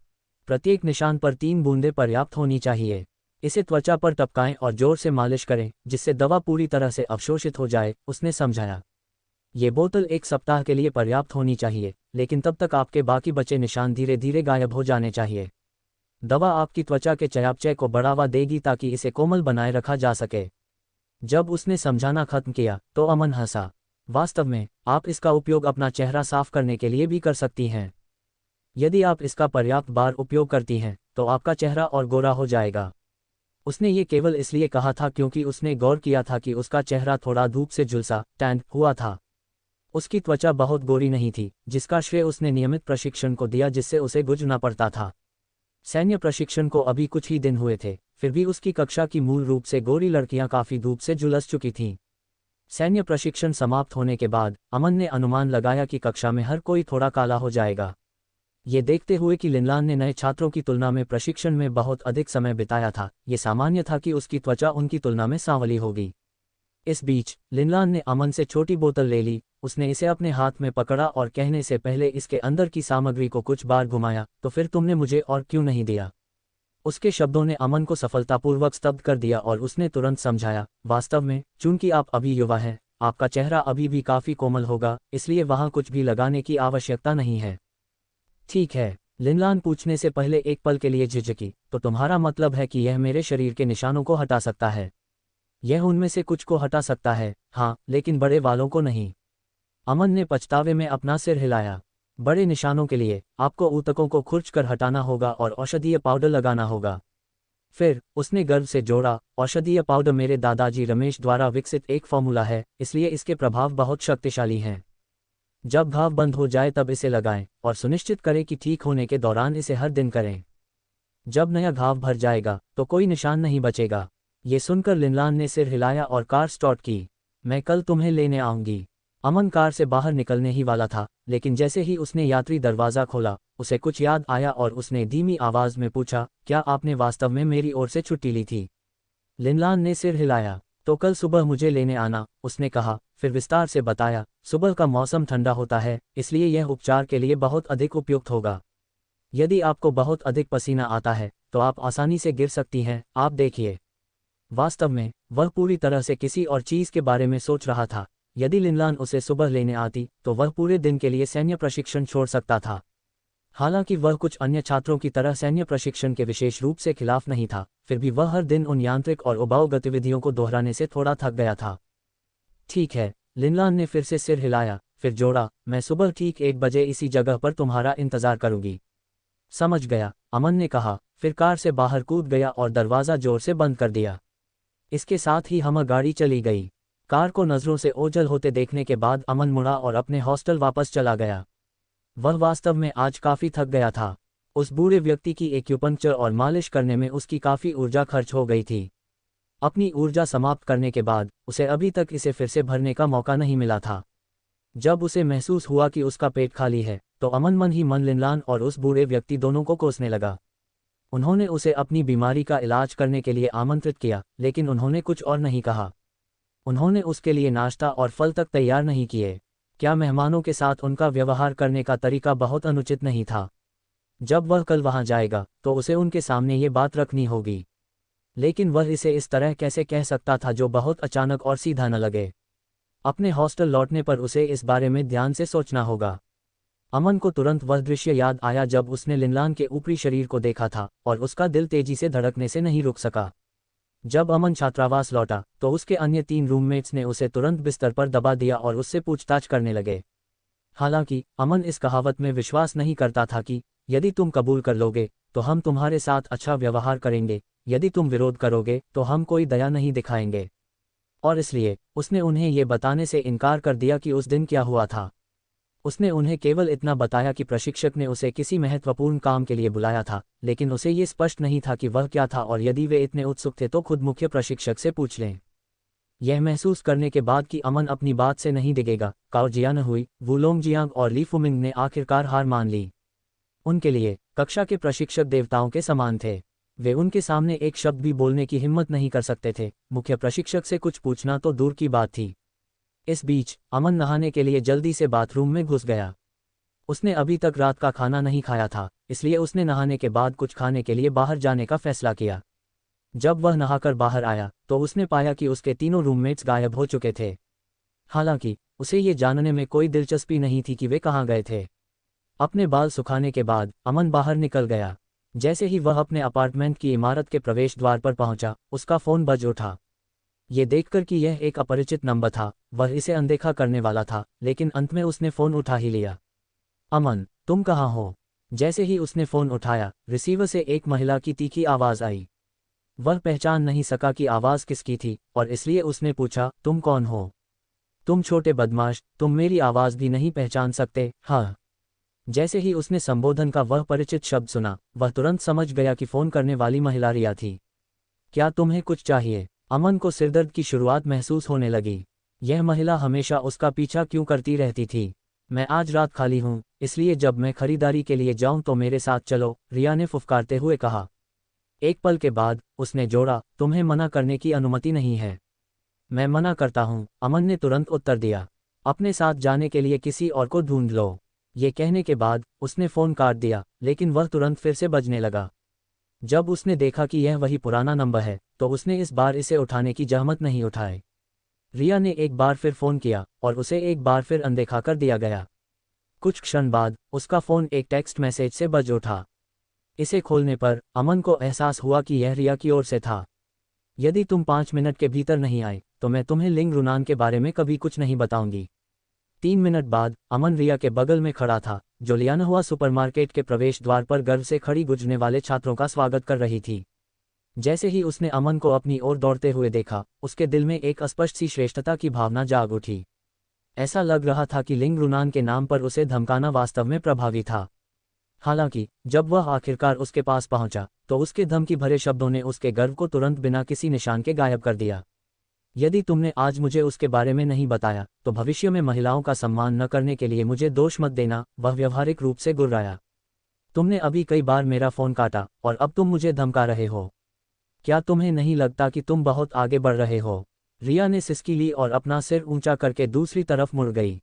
प्रत्येक निशान पर 3 बूंदें पर्याप्त होनी चाहिए। इसे त्वचा पर टपकाएं और जोर से मालिश करें जिससे दवा पूरी तरह से अवशोषित हो जाए, उसने समझाया। ये बोतल 1 सप्ताह के लिए पर्याप्त होनी चाहिए, लेकिन तब तक आपके बाकी बचे निशान धीरे धीरे गायब हो जाने चाहिए। दवा आपकी त्वचा के चयापचय को बढ़ावा देगी ताकि इसे कोमल बनाए रखा जा सके। जब उसने समझाना खत्म किया तो अमन हंसा। वास्तव में आप इसका उपयोग अपना चेहरा साफ करने के लिए भी कर सकती हैं। यदि आप इसका पर्याप्त बार उपयोग करती हैं तो आपका चेहरा और गोरा हो जाएगा। उसने ये केवल इसलिए कहा था क्योंकि उसने गौर किया था कि उसका चेहरा थोड़ा धूप से झुलसा टैन हुआ था। उसकी त्वचा बहुत गोरी नहीं थी, जिसका श्रेय उसने नियमित प्रशिक्षण को दिया जिससे उसे गुजरना पड़ता था। सैन्य प्रशिक्षण को अभी कुछ ही दिन हुए थे, फिर भी उसकी कक्षा की मूल रूप से गोरी लड़कियां काफी धूप से झुलस चुकी थीं। सैन्य प्रशिक्षण समाप्त होने के बाद अमन ने अनुमान लगाया कि कक्षा में हर कोई थोड़ा काला हो जाएगा। ये देखते हुए कि लिनलान ने नए छात्रों की तुलना में प्रशिक्षण में बहुत अधिक समय बिताया था, ये सामान्य था कि उसकी त्वचा उनकी तुलना में सांवली होगी। इस बीच लिनलान ने अमन से छोटी बोतल ले ली, उसने इसे अपने हाथ में पकड़ा और कहने से पहले इसके अंदर की सामग्री को कुछ बार घुमाया, तो फिर तुमने मुझे और क्यों नहीं दिया। उसके शब्दों ने अमन को सफलतापूर्वक स्तब्ध कर दिया और उसने तुरंत समझाया, वास्तव में चूंकि आप अभी युवा हैं, आपका चेहरा अभी भी काफी कोमल होगा, इसलिए वहां कुछ भी लगाने की आवश्यकता नहीं है। ठीक है, लिनलान पूछने से पहले एक पल के लिए झिझकी, तो तुम्हारा मतलब है कि यह मेरे शरीर के निशानों को हटा सकता है? यह उनमें से कुछ को हटा सकता है, हाँ, लेकिन बड़े वालों को नहीं। अमन ने पछतावे में अपना सिर हिलाया। बड़े निशानों के लिए आपको ऊतकों को खुरचकर हटाना होगा और औषधीय पाउडर लगाना होगा। फिर उसने गर्व से जोड़ा, औषधीय पाउडर मेरे दादाजी रमेश द्वारा विकसित एक फॉर्मूला है, इसलिए इसके प्रभाव बहुत शक्तिशाली हैं। जब घाव बंद हो जाए तब इसे लगाएं और सुनिश्चित करें कि ठीक होने के दौरान इसे हर दिन करें। जब नया घाव भर जाएगा तो कोई निशान नहीं बचेगा। ये सुनकर लिनलान ने सिर हिलाया और कार स्टार्ट की। मैं कल तुम्हें लेने आऊंगी। अमन कार से बाहर निकलने ही वाला था, लेकिन जैसे ही उसने यात्री दरवाज़ा खोला, उसे कुछ याद आया और उसने धीमी आवाज़ में पूछा, क्या आपने वास्तव में मेरी ओर से छुट्टी ली थी? लिनलान ने सिर हिलाया। तो कल सुबह मुझे लेने आना, उसने कहा, फिर विस्तार से बताया, सुबह का मौसम ठंडा होता है, इसलिए यह उपचार के लिए बहुत अधिक उपयुक्त होगा। यदि आपको बहुत अधिक पसीना आता है तो आप आसानी से गिर सकती हैं, आप देखिए। वास्तव में वह पूरी तरह से किसी और चीज़ के बारे में सोच रहा था। यदि लिनलान उसे सुबह लेने आती तो वह पूरे दिन के लिए सैन्य प्रशिक्षण छोड़ सकता था। हालांकि वह कुछ अन्य छात्रों की तरह सैन्य प्रशिक्षण के विशेष रूप से खिलाफ नहीं था, फिर भी वह हर दिन उन यांत्रिक और उबाऊ गतिविधियों को दोहराने से थोड़ा थक गया था। ठीक है, लिनलान ने फिर से सिर हिलाया, फिर जोड़ा, मैं सुबह ठीक 1 बजे इसी जगह पर तुम्हारा इंतजार करूंगी। समझ गया, अमन ने कहा, फिर कार से बाहर कूद गया और दरवाज़ा जोर से बंद कर दिया। इसके साथ ही हम गाड़ी चली गई। कार को नज़रों से ओझल होते देखने के बाद अमन मुड़ा और अपने हॉस्टल वापस चला गया। वह वास्तव में आज काफ़ी थक गया था। उस बूढ़े व्यक्ति की एक्यूपंक्चर और मालिश करने में उसकी काफ़ी ऊर्जा खर्च हो गई थी। अपनी ऊर्जा समाप्त करने के बाद उसे अभी तक इसे फिर से भरने का मौका नहीं मिला था। जब उसे महसूस हुआ कि उसका पेट खाली है, तो अमन मन ही मन लिनलान और उस बूढ़े व्यक्ति दोनों को कोसने लगा। उन्होंने उसे अपनी बीमारी का इलाज करने के लिए आमंत्रित किया, लेकिन उन्होंने कुछ और नहीं कहा। उन्होंने उसके लिए नाश्ता और फल तक तैयार नहीं किए। क्या मेहमानों के साथ उनका व्यवहार करने का तरीका बहुत अनुचित नहीं था? जब वह कल वहां जाएगा तो उसे उनके सामने ये बात रखनी होगी। लेकिन वह इसे इस तरह कैसे कह सकता था जो बहुत अचानक और सीधा न लगे। अपने हॉस्टल लौटने पर उसे इस बारे में ध्यान से सोचना होगा। अमन को तुरंत वह दृश्य याद आया जब उसने लिनलान के ऊपरी शरीर को देखा था और उसका दिल तेजी से धड़कने से नहीं रुक सका। जब अमन छात्रावास लौटा तो उसके अन्य 3 रूममेट्स ने उसे तुरंत बिस्तर पर दबा दिया और उससे पूछताछ करने लगे। हालांकि अमन इस कहावत में विश्वास नहीं करता था कि यदि तुम कबूल कर लोगे तो हम तुम्हारे साथ अच्छा व्यवहार करेंगे, यदि तुम विरोध करोगे तो हम कोई दया नहीं दिखाएंगे। और इसलिए उसने उन्हें ये बताने से इनकार कर दिया कि उस दिन क्या हुआ था। उसने उन्हें केवल इतना बताया कि प्रशिक्षक ने उसे किसी महत्वपूर्ण काम के लिए बुलाया था, लेकिन उसे ये स्पष्ट नहीं था कि वह क्या था, और यदि वे इतने उत्सुक थे तो खुद मुख्य प्रशिक्षक से पूछ लें। यह महसूस करने के बाद कि अमन अपनी बात से नहीं डिगेगा, काओ जियानहुई, वुलोंगजियांग और ली फुमिंग ने आखिरकार हार मान ली। उनके लिए कक्षा के प्रशिक्षक देवताओं के समान थे। वे उनके सामने एक शब्द भी बोलने की हिम्मत नहीं कर सकते थे। मुख्य प्रशिक्षक से कुछ पूछना तो दूर की बात थी। इस बीच अमन नहाने के लिए जल्दी से बाथरूम में घुस गया। उसने अभी तक रात का खाना नहीं खाया था, इसलिए उसने नहाने के बाद कुछ खाने के लिए बाहर जाने का फैसला किया। जब वह नहाकर बाहर आया तो उसने पाया कि उसके तीनों रूममेट्स गायब हो चुके थे। हालांकि उसे ये जानने में कोई दिलचस्पी नहीं थी कि वे कहाँ गए थे। अपने बाल सुखाने के बाद अमन बाहर निकल गया। जैसे ही वह अपने अपार्टमेंट की इमारत के प्रवेश द्वार पर पहुंचा, उसका फ़ोन बज उठा। ये देखकर कि यह एक अपरिचित नंबर था, वह इसे अनदेखा करने वाला था, लेकिन अंत में उसने फ़ोन उठा ही लिया। अमन, तुम कहाँ हो? जैसे ही उसने फ़ोन उठाया, रिसीवर से एक महिला की तीखी आवाज़ आई। वह पहचान नहीं सका कि आवाज़ किसकी थी, और इसलिए उसने पूछा, तुम कौन हो? तुम छोटे बदमाश, तुम मेरी आवाज़ भी नहीं पहचान सकते? हाँ। जैसे ही उसने संबोधन का वह परिचित शब्द सुना, वह तुरंत समझ गया कि फोन करने वाली महिला रिया थी। क्या तुम्हें कुछ चाहिए? अमन को सिरदर्द की शुरुआत महसूस होने लगी। यह महिला हमेशा उसका पीछा क्यों करती रहती थी? मैं आज रात खाली हूँ, इसलिए जब मैं खरीदारी के लिए जाऊँ तो मेरे साथ चलो, रिया ने फुफकारते हुए कहा। एक पल के बाद उसने जोड़ा, तुम्हें मना करने की अनुमति नहीं है। मैं मना करता हूँ, अमन ने तुरंत उत्तर दिया। अपने साथ जाने के लिए किसी और को ढूंढ लो। ये कहने के बाद उसने फ़ोन काट दिया, लेकिन वह तुरंत फिर से बजने लगा। जब उसने देखा कि यह वही पुराना नंबर है, तो उसने इस बार इसे उठाने की जहमत नहीं उठाई। रिया ने एक बार फिर फ़ोन किया और उसे एक बार फिर अनदेखा कर दिया गया। कुछ क्षण बाद उसका फ़ोन एक टेक्स्ट मैसेज से बज उठा। इसे खोलने पर अमन को एहसास हुआ कि यह रिया की ओर से था। यदि तुम 5 मिनट के भीतर नहीं आए तो मैं तुम्हें लिंग रुनान के बारे में कभी कुछ नहीं बताऊंगी। 3 मिनट बाद अमन रिया के बगल में खड़ा था, जो लियानहुआ सुपरमार्केट के प्रवेश द्वार पर गर्व से खड़ी गुजरने वाले छात्रों का स्वागत कर रही थी। जैसे ही उसने अमन को अपनी ओर दौड़ते हुए देखा, उसके दिल में एक अस्पष्ट सी श्रेष्ठता की भावना जाग उठी। ऐसा लग रहा था कि लिंग रुनान के नाम पर उसे धमकाना वास्तव में प्रभावी था। हालांकि जब वह आखिरकार उसके पास पहुंचा, तो उसके धमकी भरे शब्दों ने उसके गर्व को तुरंत बिना किसी निशान के गायब कर दिया। यदि तुमने आज मुझे उसके बारे में नहीं बताया, तो भविष्य में महिलाओं का सम्मान न करने के लिए मुझे दोष मत देना, वह व्यावहारिक रूप से गुर्राया। तुमने अभी कई बार मेरा फ़ोन काटा और अब तुम मुझे धमका रहे हो। क्या तुम्हें नहीं लगता कि तुम बहुत आगे बढ़ रहे हो? रिया ने सिसकी ली और अपना सिर ऊंचा करके दूसरी तरफ मुड़ गई।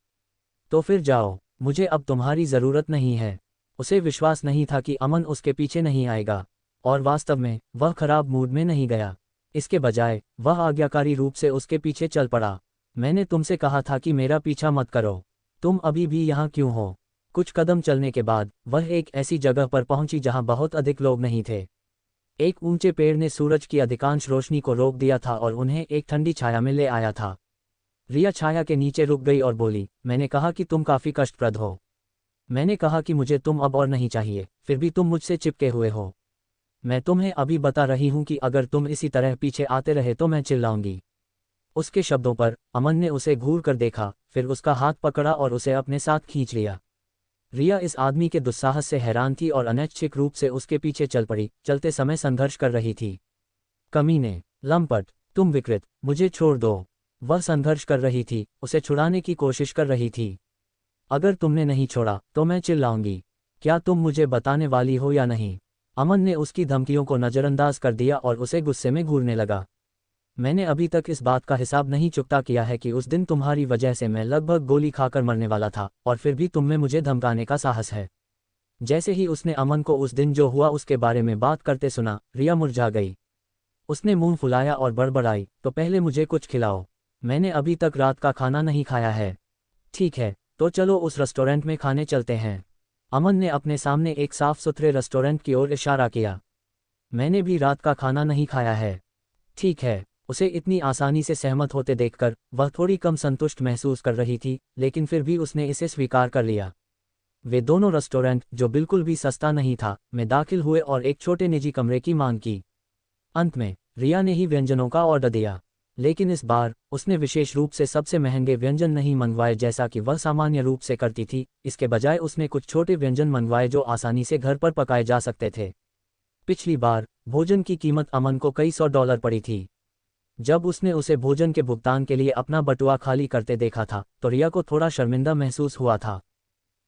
तो फिर जाओ, मुझे अब तुम्हारी ज़रूरत नहीं है। उसे विश्वास नहीं था कि अमन उसके पीछे नहीं आएगा, और वास्तव में वह खराब मूड में नहीं गया। इसके बजाय वह आज्ञाकारी रूप से उसके पीछे चल पड़ा। मैंने तुमसे कहा था कि मेरा पीछा मत करो। तुम अभी भी यहाँ क्यों हो? कुछ कदम चलने के बाद वह एक ऐसी जगह पर पहुंची जहां बहुत अधिक लोग नहीं थे। एक ऊंचे पेड़ ने सूरज की अधिकांश रोशनी को रोक दिया था और उन्हें एक ठंडी छाया में ले आया था। रिया छाया के नीचे रुक गई और बोली, मैंने कहा कि तुम काफ़ी कष्टप्रद हो। मैंने कहा कि मुझे तुम अब और नहीं चाहिए, फिर भी तुम मुझसे चिपके हुए हो। मैं तुम्हें अभी बता रही हूं कि अगर तुम इसी तरह पीछे आते रहे तो मैं चिल्लाऊंगी। उसके शब्दों पर अमन ने उसे घूर कर देखा, फिर उसका हाथ पकड़ा और उसे अपने साथ खींच लिया। रिया इस आदमी के दुस्साहस से हैरान थी और अनैच्छिक रूप से उसके पीछे चल पड़ी, चलते समय संघर्ष कर रही थी। कमीने, लंपट, तुम विकृत, मुझे छोड़ दो। वह संघर्ष कर रही थी, उसे छुड़ाने की कोशिश कर रही थी। अगर तुमने नहीं छोड़ा तो मैं चिल्लाऊंगी। क्या तुम मुझे बताने वाली हो या नहीं? अमन ने उसकी धमकियों को नज़रअंदाज कर दिया और उसे गुस्से में घूरने लगा। मैंने अभी तक इस बात का हिसाब नहीं चुकता किया है कि उस दिन तुम्हारी वजह से मैं लगभग गोली खाकर मरने वाला था, और फिर भी तुम में मुझे धमकाने का साहस है। जैसे ही उसने अमन को उस दिन जो हुआ उसके बारे में बात करते सुना, रिया मुरझा गई। उसने मुंह फुलाया और बड़बड़ाई, तो पहले मुझे कुछ खिलाओ। मैंने अभी तक रात का खाना नहीं खाया है। ठीक है, तो चलो उस रेस्टोरेंट में खाने चलते हैं। अमन ने अपने सामने एक साफ सुथरे रेस्टोरेंट की ओर इशारा किया। मैंने भी रात का खाना नहीं खाया है। ठीक है। उसे इतनी आसानी से सहमत होते देखकर वह थोड़ी कम संतुष्ट महसूस कर रही थी, लेकिन फिर भी उसने इसे स्वीकार कर लिया। वे दोनों रेस्टोरेंट, जो बिल्कुल भी सस्ता नहीं था, में दाखिल हुए और एक छोटे निजी कमरे की मांग की। अंत में रिया ने ही व्यंजनों का ऑर्डर दिया, लेकिन इस बार उसने विशेष रूप से सबसे महंगे व्यंजन नहीं मंगवाए जैसा कि वह सामान्य रूप से करती थी। इसके बजाय उसने कुछ छोटे व्यंजन मंगवाए जो आसानी से घर पर पकाए जा सकते थे। पिछली बार भोजन की कीमत अमन को कई $100 पड़ी थी। जब उसने उसे भोजन के भुगतान के लिए अपना बटुआ खाली करते देखा था, तो रिया को थोड़ा शर्मिंदा महसूस हुआ था।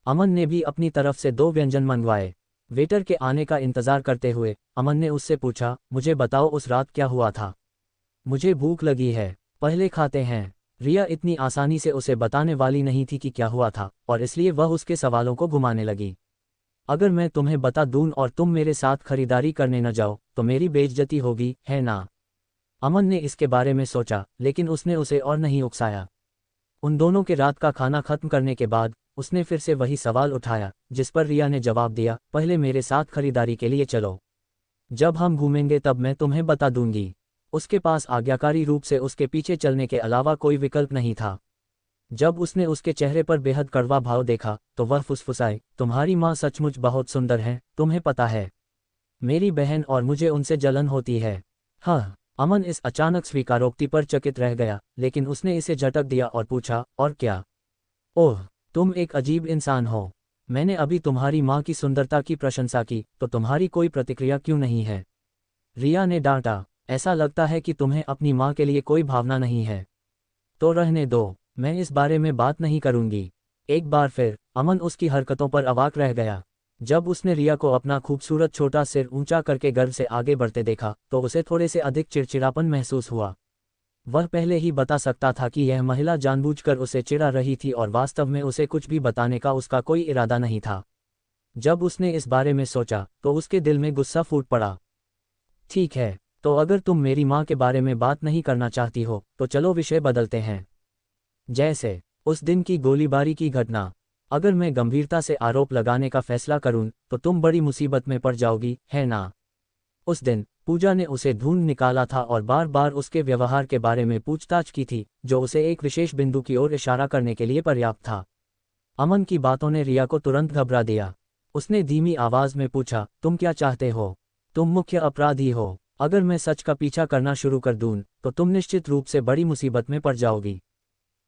अमन ने भी अपनी तरफ से 2 व्यंजन मंगवाए। वेटर के आने का इंतजार करते हुए अमन ने उससे पूछा, मुझे बताओ उस रात क्या हुआ था? मुझे भूख लगी है, पहले खाते हैं। रिया इतनी आसानी से उसे बताने वाली नहीं थी कि क्या हुआ था, और इसलिए वह उसके सवालों को घुमाने लगी। अगर मैं तुम्हें बता दूं और तुम मेरे साथ खरीदारी करने न जाओ तो मेरी बेइज्जती होगी, है ना? अमन ने इसके बारे में सोचा, लेकिन उसने उसे और नहीं उकसाया। उन दोनों के रात का खाना खत्म करने के बाद उसने फिर से वही सवाल उठाया, जिस पर रिया ने जवाब दिया, पहले मेरे साथ खरीदारी के लिए चलो। जब हम घूमेंगे तब मैं तुम्हें बता दूंगी। उसके पास आज्ञाकारी रूप से उसके पीछे चलने के अलावा कोई विकल्प नहीं था। जब उसने उसके चेहरे पर बेहद कड़वा भाव देखा तो वह फुसफुसाई, तुम्हारी माँ सचमुच बहुत सुंदर है, तुम्हें पता है। मेरी बहन और मुझे उनसे जलन होती है। हाँ। अमन इस अचानक स्वीकारोक्ति पर चकित रह गया, लेकिन उसने इसे झटक दिया और पूछा, और क्या? ओह, तुम एक अजीब इंसान हो। मैंने अभी तुम्हारी माँ की सुंदरता की प्रशंसा की, तो तुम्हारी कोई प्रतिक्रिया क्यों नहीं है? रिया ने डांटा। ऐसा लगता है कि तुम्हें अपनी माँ के लिए कोई भावना नहीं है। तो रहने दो, मैं इस बारे में बात नहीं करूंगी। एक बार फिर अमन उसकी हरकतों पर अवाक रह गया। जब उसने रिया को अपना खूबसूरत छोटा सिर ऊंचा करके गर्व से आगे बढ़ते देखा तो उसे थोड़े से अधिक चिड़चिड़ापन महसूस हुआ। वह पहले ही बता सकता था कि यह महिला जानबूझकर उसे चिढ़ा रही थी और वास्तव में उसे कुछ भी बताने का उसका कोई इरादा नहीं था। जब उसने इस बारे में सोचा तो उसके दिल में गुस्सा फूट पड़ा। ठीक है, तो अगर तुम मेरी माँ के बारे में बात नहीं करना चाहती हो तो चलो विषय बदलते हैं। जैसे उस दिन की गोलीबारी की घटना। अगर मैं गंभीरता से आरोप लगाने का फैसला करूं तो तुम बड़ी मुसीबत में पड़ जाओगी, है ना? उस दिन पूजा ने उसे ढूंढ निकाला था और बार बार उसके व्यवहार के बारे में पूछताछ की थी, जो उसे एक विशेष बिंदु की ओर इशारा करने के लिए पर्याप्त था। अमन की बातों ने रिया को तुरंत घबरा दिया। उसने धीमी आवाज में पूछा, तुम क्या चाहते हो? तुम मुख्य अपराधी हो। अगर मैं सच का पीछा करना शुरू कर दूं तो तुम निश्चित रूप से बड़ी मुसीबत में पड़ जाओगी।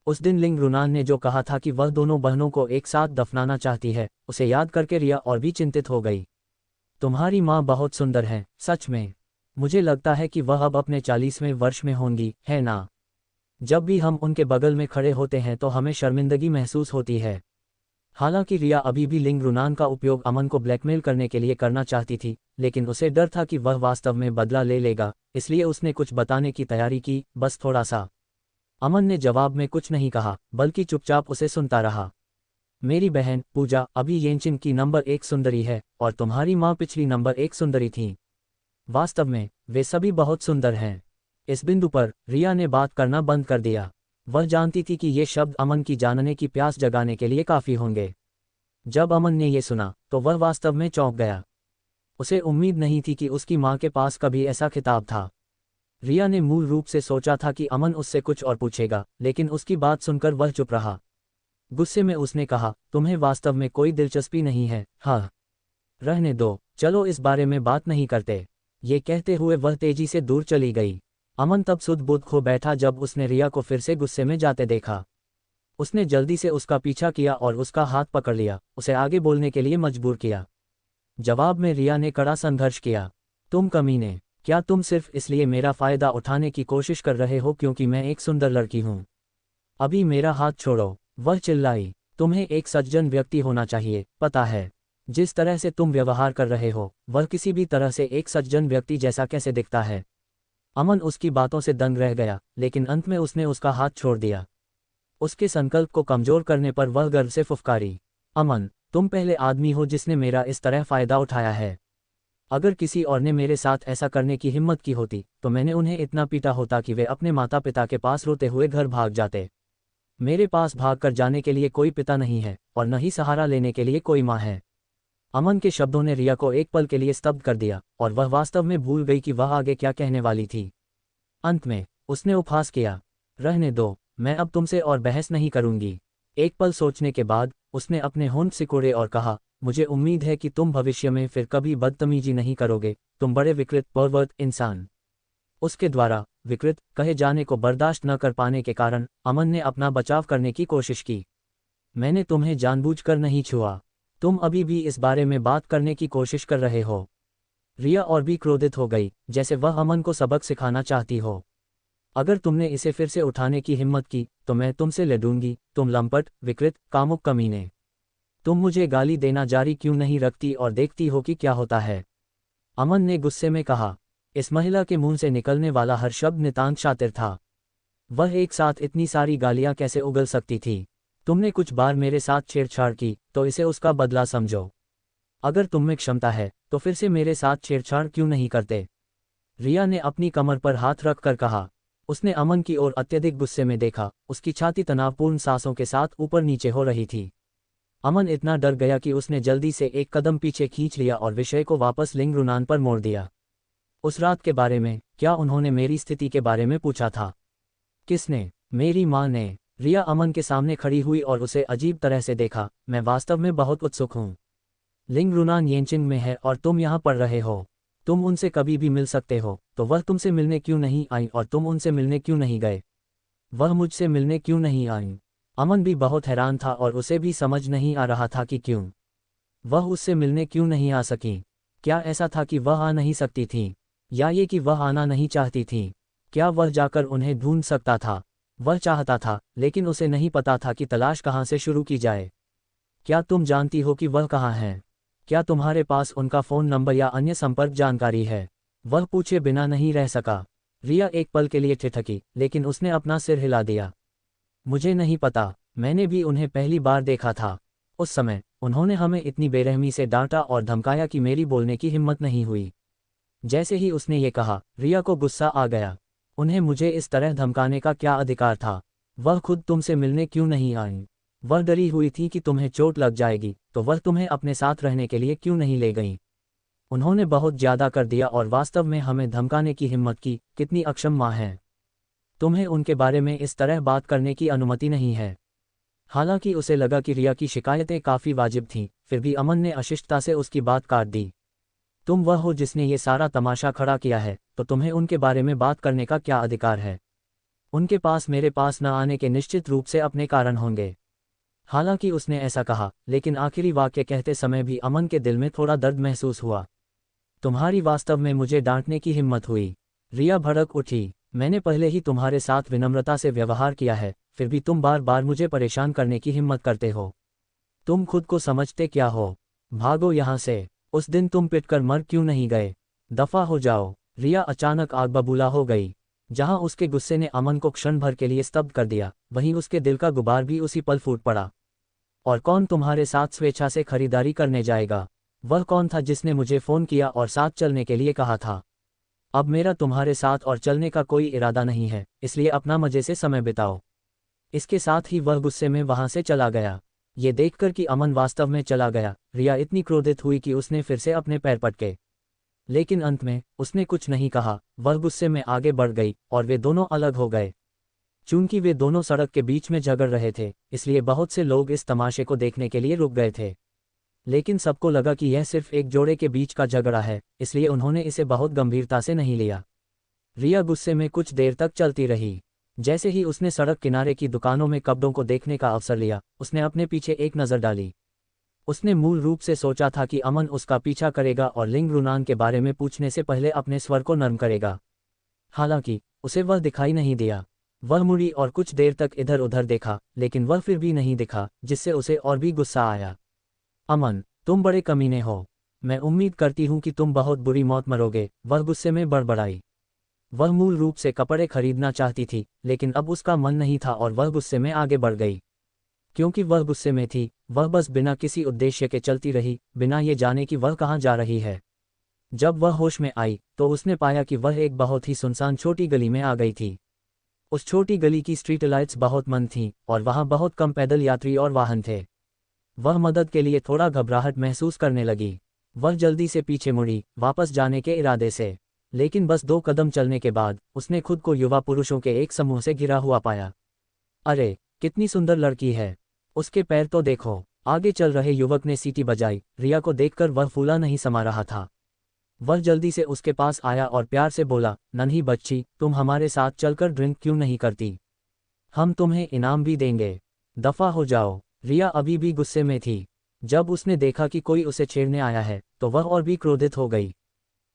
उस दिन लिंग रुनान ने जो कहा था कि वह दोनों बहनों को एक साथ दफनाना चाहती है, उसे याद करके रिया और भी चिंतित हो गई। तुम्हारी माँ बहुत सुंदर है, सच में। मुझे लगता है कि वह अब अपने 40वें वर्ष में होंगी, है ना? जब भी हम उनके बगल में खड़े होते हैं तो हमें शर्मिंदगी महसूस होती है। हालांकि रिया अभी भी लिंग रुनान का उपयोग अमन को ब्लैकमेल करने के लिए करना चाहती थी, लेकिन उसे डर था कि वह वास्तव में बदला ले लेगा, इसलिए उसने कुछ बताने की तैयारी की, बस थोड़ा सा। अमन ने जवाब में कुछ नहीं कहा, बल्कि चुपचाप उसे सुनता रहा। मेरी बहन पूजा अभी येनचिन की नंबर 1 सुंदरी है और तुम्हारी माँ पिछली नंबर 1 सुंदरी थी। वास्तव में वे सभी बहुत सुंदर हैं। इस बिंदु पर रिया ने बात करना बंद कर दिया। वह जानती थी कि ये शब्द अमन की जानने की प्यास जगाने के लिए काफी होंगे। जब अमन ने ये सुना तो वह वास्तव में चौंक गया। उसे उम्मीद नहीं थी कि उसकी माँ के पास कभी ऐसा खिताब था। रिया ने मूल रूप से सोचा था कि अमन उससे कुछ और पूछेगा, लेकिन उसकी बात सुनकर वह चुप रहा। गुस्से में उसने कहा, तुम्हें वास्तव में कोई दिलचस्पी नहीं है? हाँ, रहने दो, चलो इस बारे में बात नहीं करते। ये कहते हुए वह तेजी से दूर चली गई। अमन तब सुध बुध खो बैठा जब उसने रिया को फिर से गुस्से में जाते देखा। उसने जल्दी से उसका पीछा किया और उसका हाथ पकड़ लिया, उसे आगे बोलने के लिए मजबूर किया। जवाब में रिया ने कड़ा संघर्ष किया। तुम कमीने, क्या तुम सिर्फ इसलिए मेरा फायदा उठाने की कोशिश कर रहे हो क्योंकि मैं एक सुंदर लड़की हूं? अभी मेरा हाथ छोड़ो, वह चिल्लाई। तुम्हें एक सज्जन व्यक्ति होना चाहिए, पता है? जिस तरह से तुम व्यवहार कर रहे हो वह किसी भी तरह से एक सज्जन व्यक्ति जैसा कैसे दिखता है? अमन उसकी बातों से दंग रह गया, लेकिन अंत में उसने उसका हाथ छोड़ दिया। उसके संकल्प को कमजोर करने पर वह गर्व से फुफकारी, अमन, तुम पहले आदमी हो जिसने मेरा इस तरह फायदा उठाया है। अगर किसी और ने मेरे साथ ऐसा करने की हिम्मत की होती तो मैंने उन्हें इतना पीटा होता कि वे अपने माता पिता के पास रोते हुए घर भाग जाते। मेरे पास भाग कर जाने के लिए कोई पिता नहीं है और न ही सहारा लेने के लिए कोई माँ है। अमन के शब्दों ने रिया को एक पल के लिए स्तब्ध कर दिया और वह वास्तव में भूल गई कि वह आगे क्या कहने वाली थी। अंत में उसने उपहास किया, रहने दो, मैं अब तुमसे और बहस नहीं करूंगी। एक पल सोचने के बाद उसने अपने होंठ सिकोड़े और कहा, मुझे उम्मीद है कि तुम भविष्य में फिर कभी बदतमीजी नहीं करोगे, तुम बड़े विकृत परवर्त इंसान। उसके द्वारा विकृत कहे जाने को बर्दाश्त न कर पाने के कारण अमन ने अपना बचाव करने की कोशिश की। मैंने तुम्हें जानबूझकर नहीं छुआ, तुम अभी भी इस बारे में बात करने की कोशिश कर रहे हो। रिया और भी क्रोधित हो गई, जैसे वह अमन को सबक सिखाना चाहती हो। अगर तुमने इसे फिर से उठाने की हिम्मत की तो मैं तुमसे लड़ूंगी, तुम लंपट, विकृत, कामुक कमीने। तुम मुझे गाली देना जारी क्यों नहीं रखती और देखती हो कि क्या होता है? अमन ने गुस्से में कहा। इस महिला के मुंह से निकलने वाला हर शब्द नितांत शातिर था। वह एक साथ इतनी सारी गालियां कैसे उगल सकती थी? तुमने कुछ बार मेरे साथ छेड़छाड़ की तो इसे उसका बदला समझो। अगर तुम में क्षमता है तो फिर से मेरे साथ छेड़छाड़ क्यों नहीं करते? रिया ने अपनी कमर पर हाथ रख कर कहा। उसने अमन की ओर अत्यधिक गुस्से में देखा, उसकी छाती तनावपूर्ण सांसों के साथ ऊपर नीचे हो रही थी। अमन इतना डर गया कि उसने जल्दी से एक कदम पीछे खींच लिया और विषय को वापस लिंग रुनान पर मोड़ दिया। उस रात के बारे में, क्या उन्होंने मेरी स्थिति के बारे में पूछा था? किसने? मेरी माँ ने। रिया अमन के सामने खड़ी हुई और उसे अजीब तरह से देखा। मैं वास्तव में बहुत उत्सुक हूँ। लिंग रुनान येनचिंग में है और तुम यहाँ पढ़ रहे हो। तुम उनसे कभी भी मिल सकते हो, तो वह तुमसे मिलने क्यों नहीं आई और तुम उनसे मिलने क्यों नहीं गए? वह मुझसे मिलने क्यों नहीं आई? अमन भी बहुत हैरान था और उसे भी समझ नहीं आ रहा था कि क्यों। वह उससे मिलने क्यों नहीं आ सकी? क्या ऐसा था कि वह आ नहीं सकती थी, या ये कि वह आना नहीं चाहती थी? क्या वह जाकर उन्हें ढूंढ सकता था? वह चाहता था, लेकिन उसे नहीं पता था कि तलाश कहाँ से शुरू की जाए। क्या तुम जानती हो कि वह कहाँ है? क्या तुम्हारे पास उनका फ़ोन नंबर या अन्य संपर्क जानकारी है? वह पूछे बिना नहीं रह सका। रिया एक पल के लिए ठिठकी, लेकिन उसने अपना सिर हिला दिया। मुझे नहीं पता, मैंने भी उन्हें पहली बार देखा था। उस समय उन्होंने हमें इतनी बेरहमी से डांटा और धमकाया कि मेरी बोलने की हिम्मत नहीं हुई। जैसे ही उसने ये कहा, रिया को गुस्सा आ गया। उन्हें मुझे इस तरह धमकाने का क्या अधिकार था? वह खुद तुमसे मिलने क्यों नहीं आई? वह डरी हुई थी कि तुम्हें चोट लग जाएगी, तो वह तुम्हें अपने साथ रहने के लिए क्यों नहीं ले गई? उन्होंने बहुत ज्यादा कर दिया और वास्तव में हमें धमकाने की हिम्मत की। कितनी अक्षम माँ है। तुम्हें उनके बारे में इस तरह बात करने की अनुमति नहीं है। हालांकि उसे लगा कि रिया की शिकायतें काफ़ी वाजिब थीं, फिर भी अमन ने अशिष्टता से उसकी बात काट दी। तुम वह हो जिसने ये सारा तमाशा खड़ा किया है, तो तुम्हें उनके बारे में बात करने का क्या अधिकार है? उनके पास मेरे पास न आने के निश्चित रूप से अपने कारण होंगे। हालांकि उसने ऐसा कहा, लेकिन आखिरी वाक्य कहते समय भी अमन के दिल में थोड़ा दर्द महसूस हुआ। तुम्हारी वास्तव में मुझे डांटने की हिम्मत हुई? रिया भड़क उठी। मैंने पहले ही तुम्हारे साथ विनम्रता से व्यवहार किया है, फिर भी तुम बार बार मुझे परेशान करने की हिम्मत करते हो। तुम खुद को समझते क्या हो? भागो यहाँ से। उस दिन तुम पिटकर मर क्यों नहीं गए? दफा हो जाओ। रिया अचानक आग बबूला हो गई। जहां उसके गुस्से ने अमन को क्षण भर के लिए स्तब्ध कर दिया, वहीं उसके दिल का गुबार भी उसी पल फूट पड़ा। और कौन तुम्हारे साथ स्वेच्छा से खरीदारी करने जाएगा? वह कौन था जिसने मुझे फ़ोन किया और साथ चलने के लिए कहा था? अब मेरा तुम्हारे साथ और चलने का कोई इरादा नहीं है, इसलिए अपना मजे से समय बिताओ। इसके साथ ही वह गुस्से में वहां से चला गया। ये देखकर कि अमन वास्तव में चला गया, रिया इतनी क्रोधित हुई कि उसने फिर से अपने पैर पटके। लेकिन अंत में उसने कुछ नहीं कहा। वह गुस्से में आगे बढ़ गई और वे दोनों अलग हो गए। चूंकि वे दोनों सड़क के बीच में झगड़ रहे थे, इसलिए बहुत से लोग इस तमाशे को देखने के लिए रुक गए थे। लेकिन सबको लगा कि यह सिर्फ एक जोड़े के बीच का झगड़ा है, इसलिए उन्होंने इसे बहुत गंभीरता से नहीं लिया। रिया गुस्से में कुछ देर तक चलती रही। जैसे ही उसने सड़क किनारे की दुकानों में कपड़ों को देखने का अवसर लिया, उसने अपने पीछे एक नज़र डाली। उसने मूल रूप से सोचा था कि अमन उसका पीछा करेगा और लिंग रुनान के बारे में पूछने से पहले अपने स्वर को नरम करेगा। हालांकि उसे वह दिखाई नहीं दिया। वह मुड़ी और कुछ देर तक इधर उधर देखा, लेकिन वह फिर भी नहीं दिखा, जिससे उसे और भी गुस्सा आया। अमन, तुम बड़े कमीने हो। मैं उम्मीद करती हूँ कि तुम बहुत बुरी मौत मरोगे, वह गुस्से में बड़बड़ाई। वह मूल रूप से कपड़े खरीदना चाहती थी, लेकिन अब उसका मन नहीं था और वह गुस्से में आगे बढ़ गई। क्योंकि वह गुस्से में थी, वह बस बिना किसी उद्देश्य के चलती रही, बिना ये जाने कि वह कहाँ जा रही है। जब वह होश में आई, तो उसने पाया कि वह एक बहुत ही सुनसान छोटी गली में आ गई थी। उस छोटी गली की स्ट्रीट लाइट्स बहुत मंद थीं, और वहाँ बहुत कम पैदल यात्री और वाहन थे। वह मदद के लिए थोड़ा घबराहट महसूस करने लगी। वह जल्दी से पीछे मुड़ी, वापस जाने के इरादे से। लेकिन बस 2 कदम चलने के बाद उसने खुद को युवा पुरुषों के एक समूह से घिरा हुआ पाया। अरे, कितनी सुंदर लड़की है। उसके पैर तो देखो। आगे चल रहे युवक ने सीटी बजाई। रिया को देखकर वह फूला नहीं समा रहा था। वह जल्दी से उसके पास आया और प्यार से बोला, नन्ही बच्ची, तुम हमारे साथ चलकर ड्रिंक क्यों नहीं करती? हम तुम्हें इनाम भी देंगे। दफा हो जाओ। रिया अभी भी गुस्से में थी। जब उसने देखा कि कोई उसे छेड़ने आया है, तो वह और भी क्रोधित हो गई।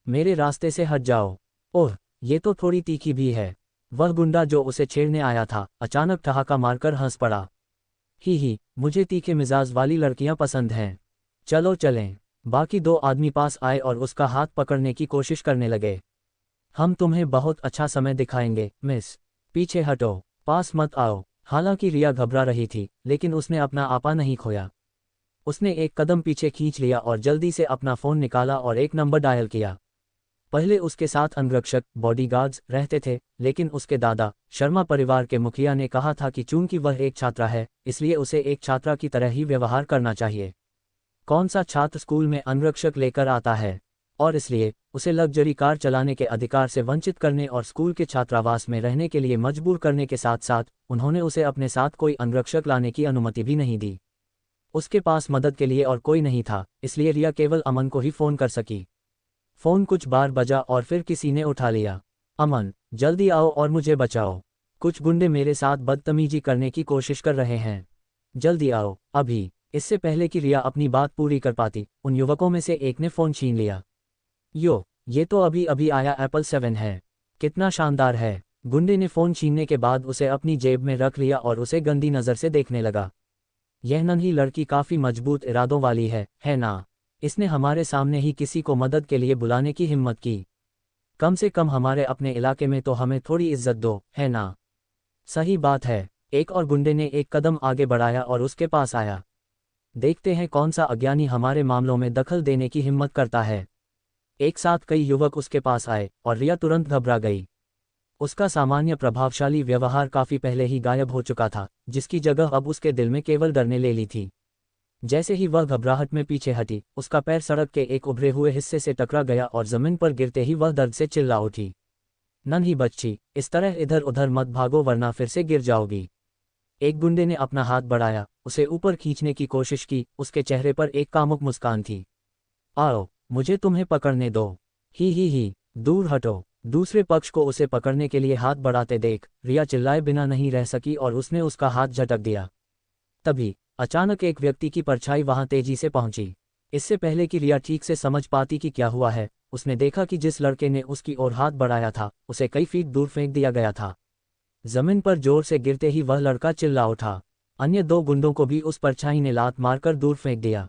मेरे रास्ते से हट जाओ। ओह, ये तो थोड़ी तीखी भी है। वह गुंडा जो उसे छेड़ने आया था, अचानक ठहाका मारकर हंस पड़ा। ही, मुझे तीखे मिजाज वाली लड़कियां पसंद हैं। चलो चलें। बाकी 2 आदमी पास आए और उसका हाथ पकड़ने की कोशिश करने लगे। हम तुम्हें बहुत अच्छा समय दिखाएंगे, मिस। पीछे हटो, पास मत आओ। हालांकि रिया घबरा रही थी, लेकिन उसने अपना आपा नहीं खोया। उसने एक कदम पीछे खींच लिया और जल्दी से अपना फ़ोन निकाला और एक नंबर डायल किया। पहले उसके साथ अंगरक्षक, बॉडीगार्ड्स रहते थे, लेकिन उसके दादा, शर्मा परिवार के मुखिया ने कहा था कि चूंकि वह एक छात्रा है, इसलिए उसे एक छात्रा की तरह ही व्यवहार करना चाहिए। कौन सा छात्र स्कूल में अंगरक्षक लेकर आता है? और इसलिए उसे लग्जरी कार चलाने के अधिकार से वंचित करने और स्कूल के छात्रावास में रहने के लिए मजबूर करने के साथ साथ उन्होंने उसे अपने साथ कोई अंगरक्षक लाने की अनुमति भी नहीं दी। उसके पास मदद के लिए और कोई नहीं था, इसलिए रिया केवल अमन को ही फ़ोन कर सकी। फ़ोन कुछ बार बजा और फिर किसी ने उठा लिया। अमन, जल्दी आओ और मुझे बचाओ। कुछ गुंडे मेरे साथ बदतमीजी करने की कोशिश कर रहे हैं। जल्दी आओ, अभी। इससे पहले कि रिया अपनी बात पूरी कर पाती, उन युवकों में से एक ने फ़ोन छीन लिया। ये तो अभी अभी आया एप्पल 7 है, कितना शानदार है। गुंडे ने फ़ोन छीनने के बाद उसे अपनी जेब में रख लिया और उसे गंदी नज़र से देखने लगा। यह नन्ही लड़की काफ़ी मजबूत इरादों वाली है ना? इसने हमारे सामने ही किसी को मदद के लिए बुलाने की हिम्मत की। कम से कम हमारे अपने इलाके में तो हमें थोड़ी इज्जत दो, है ना? सही बात है। एक और गुंडे ने एक कदम आगे बढ़ाया और उसके पास आया। देखते हैं कौन सा अज्ञानी हमारे मामलों में दखल देने की हिम्मत करता है। एक साथ कई युवक उसके पास आए और रिया तुरंत घबरा गई। उसका सामान्य प्रभावशाली व्यवहार काफी पहले ही गायब हो चुका था, जिसकी जगह अब उसके दिल में केवल डर ने ले ली थी। जैसे ही वह घबराहट में पीछे हटी, उसका पैर सड़क के एक उभरे हुए हिस्से से टकरा गया और जमीन पर गिरते ही वह दर्द से चिल्ला उठी। नन्ही बच्ची, इस तरह इधर उधर मत भागो वरना फिर से गिर जाओगी। एक गुंडे ने अपना हाथ बढ़ाया, उसे ऊपर खींचने की कोशिश की। उसके चेहरे पर एक कामुक मुस्कान थी। आओ, मुझे तुम्हें पकड़ने दो। ही, दूर हटो। दूसरे पक्ष को उसे पकड़ने के लिए हाथ बढ़ाते देख रिया चिल्लाए बिना नहीं रह सकी और उसने उसका हाथ झटक दिया। तभी अचानक एक व्यक्ति की परछाई वहां तेजी से पहुंची। इससे पहले कि रिया ठीक से समझ पाती कि क्या हुआ है, उसने देखा कि जिस लड़के ने उसकी ओर हाथ बढ़ाया था, उसे कई फीट दूर फेंक दिया गया था। जमीन पर जोर से गिरते ही वह लड़का चिल्ला उठा। अन्य दो गुंडों को भी उस परछाई ने लात मारकर दूर फेंक दिया।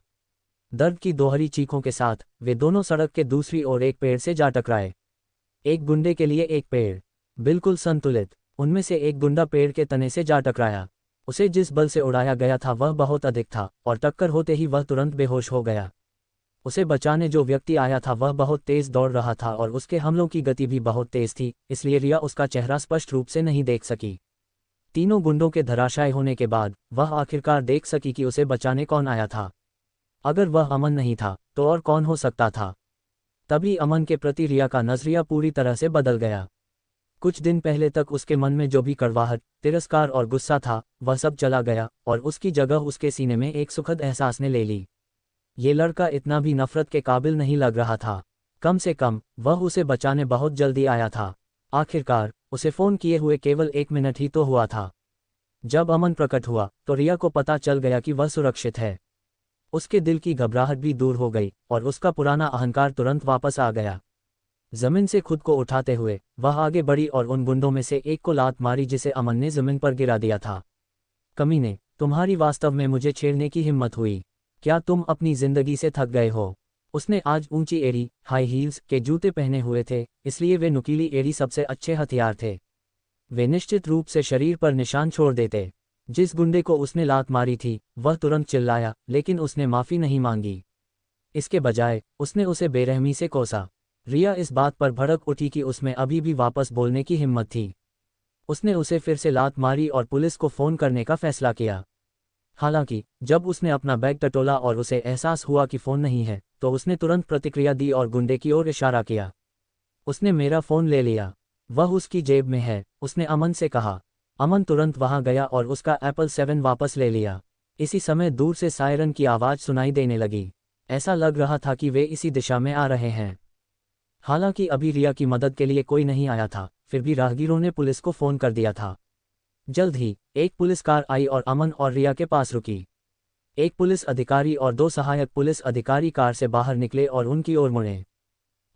दर्द की दोहरी चीखों के साथ वे दोनों सड़क के दूसरी ओर एक पेड़ से जा टकराए। एक गुंडे के लिए एक पेड़, बिल्कुल संतुलित। उनमें से एक गुंडा पेड़ के तने से जा टकराया। उसे जिस बल से उड़ाया गया था वह बहुत अधिक था और टक्कर होते ही वह तुरंत बेहोश हो गया। उसे बचाने जो व्यक्ति आया था वह बहुत तेज दौड़ रहा था और उसके हमलों की गति भी बहुत तेज थी, इसलिए रिया उसका चेहरा स्पष्ट रूप से नहीं देख सकी। तीनों गुंडों के धराशायी होने के बाद वह आखिरकार देख सकी कि उसे बचाने कौन आया था। अगर वह अमन नहीं था तो और कौन हो सकता था। तभी अमन के प्रति रिया का नजरिया पूरी तरह से बदल गया। कुछ दिन पहले तक उसके मन में जो भी कड़वाहट, तिरस्कार और गुस्सा था, वह सब चला गया और उसकी जगह उसके सीने में एक सुखद एहसास ने ले ली। ये लड़का इतना भी नफरत के काबिल नहीं लग रहा था। कम से कम वह उसे बचाने बहुत जल्दी आया था। आखिरकार उसे फ़ोन किए हुए केवल 1 मिनट ही तो हुआ था। जब अमन प्रकट हुआ तो रिया को पता चल गया कि वह सुरक्षित है। उसके दिल की घबराहट भी दूर हो गई और उसका पुराना अहंकार तुरंत वापस आ गया। जमीन से खुद को उठाते हुए वह आगे बढ़ी और उन गुंडों में से एक को लात मारी जिसे अमन ने जमीन पर गिरा दिया था। कमीने, तुम्हारी वास्तव में मुझे छेड़ने की हिम्मत हुई। क्या तुम अपनी जिंदगी से थक गए हो? उसने आज ऊंची एड़ी, हाई हील्स के जूते पहने हुए थे, इसलिए वे नुकीली एड़ी सबसे अच्छे हथियार थे। वे निश्चित रूप से शरीर पर निशान छोड़ देते। जिस गुंडे को उसने लात मारी थी वह तुरंत चिल्लाया, लेकिन उसने माफी नहीं मांगी। इसके बजाय उसने उसे बेरहमी से कोसा। रिया इस बात पर भड़क उठी कि उसमें अभी भी वापस बोलने की हिम्मत थी। उसने उसे फिर से लात मारी और पुलिस को फ़ोन करने का फैसला किया। हालांकि जब उसने अपना बैग टटोला और उसे एहसास हुआ कि फ़ोन नहीं है, तो उसने तुरंत प्रतिक्रिया दी और गुंडे की ओर इशारा किया। उसने मेरा फ़ोन ले लिया, वह उसकी जेब में है, उसने अमन से कहा। अमन तुरंत वहां गया और उसका एप्पल 7 वापस ले लिया। इसी समय दूर से सायरन की आवाज़ सुनाई देने लगी। ऐसा लग रहा था कि वे इसी दिशा में आ रहे हैं। हालांकि अभी रिया की मदद के लिए कोई नहीं आया था, फिर भी राहगीरों ने पुलिस को फ़ोन कर दिया था। जल्द ही एक पुलिस कार आई और अमन और रिया के पास रुकी। एक पुलिस अधिकारी और 2 सहायक पुलिस अधिकारी कार से बाहर निकले और उनकी ओर मुड़े।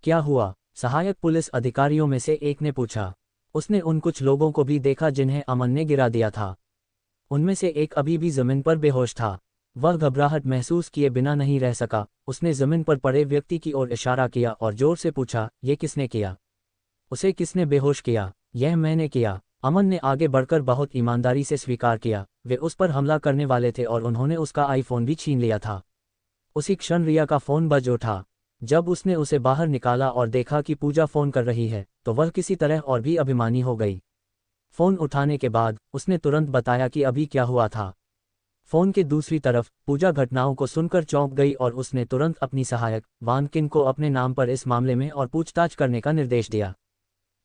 क्या हुआ? सहायक पुलिस अधिकारियों में से एक ने पूछा। उसने उन कुछ लोगों को भी देखा जिन्हें अमन ने गिरा दिया था। उनमें से एक अभी भी जमीन पर बेहोश था। वह घबराहट महसूस किए बिना नहीं रह सका। उसने जमीन पर पड़े व्यक्ति की ओर इशारा किया और जोर से पूछा, ये किसने किया? उसे किसने बेहोश किया? यह मैंने किया। अमन ने आगे बढ़कर बहुत ईमानदारी से स्वीकार किया। वे उस पर हमला करने वाले थे और उन्होंने उसका आईफोन भी छीन लिया था। उसी क्षण रिया का फ़ोन बज उठा। जब उसने उसे बाहर निकाला और देखा कि पूजा फ़ोन कर रही है, तो वह किसी तरह और भी अभिमानी हो गई। फ़ोन उठाने के बाद उसने तुरंत बताया कि अभी क्या हुआ था। फ़ोन के दूसरी तरफ पूजा घटनाओं को सुनकर चौंक गई और उसने तुरंत अपनी सहायक वानकिन को अपने नाम पर इस मामले में और पूछताछ करने का निर्देश दिया।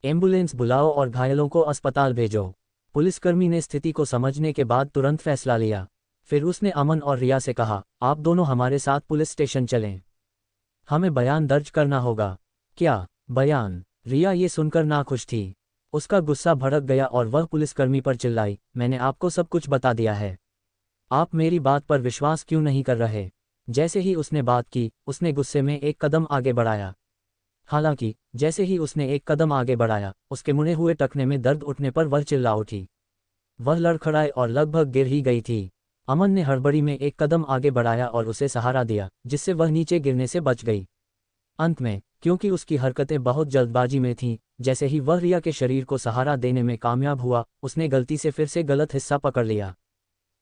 एम्बुलेंस बुलाओ और घायलों को अस्पताल भेजो। पुलिसकर्मी ने स्थिति को समझने के बाद तुरंत फैसला लिया। फिर उसने अमन और रिया से कहा, आप दोनों हमारे साथ पुलिस स्टेशन चलें। हमें बयान दर्ज करना होगा। क्या बयान? रिया ये सुनकर नाखुश थी। उसका गुस्सा भड़क गया और वह पुलिसकर्मी पर चिल्लाई, मैंने आपको सब कुछ बता दिया है। आप मेरी बात पर विश्वास क्यों नहीं कर रहे? जैसे ही उसने बात की, उसने गुस्से में एक कदम आगे बढ़ाया। हालांकि जैसे ही उसने एक कदम आगे बढ़ाया, उसके मुड़े हुए टखने में दर्द उठने पर वह चिल्ला उठी। वह लड़खड़ाई और लगभग गिर ही गई थी। अमन ने हड़बड़ी में एक कदम आगे बढ़ाया और उसे सहारा दिया, जिससे वह नीचे गिरने से बच गई। अंत में, क्योंकि उसकी हरकतें बहुत जल्दबाजी में थीं, जैसे ही वह रिया के शरीर को सहारा देने में कामयाब हुआ, उसने गलती से फिर से गलत हिस्सा पकड़ लिया।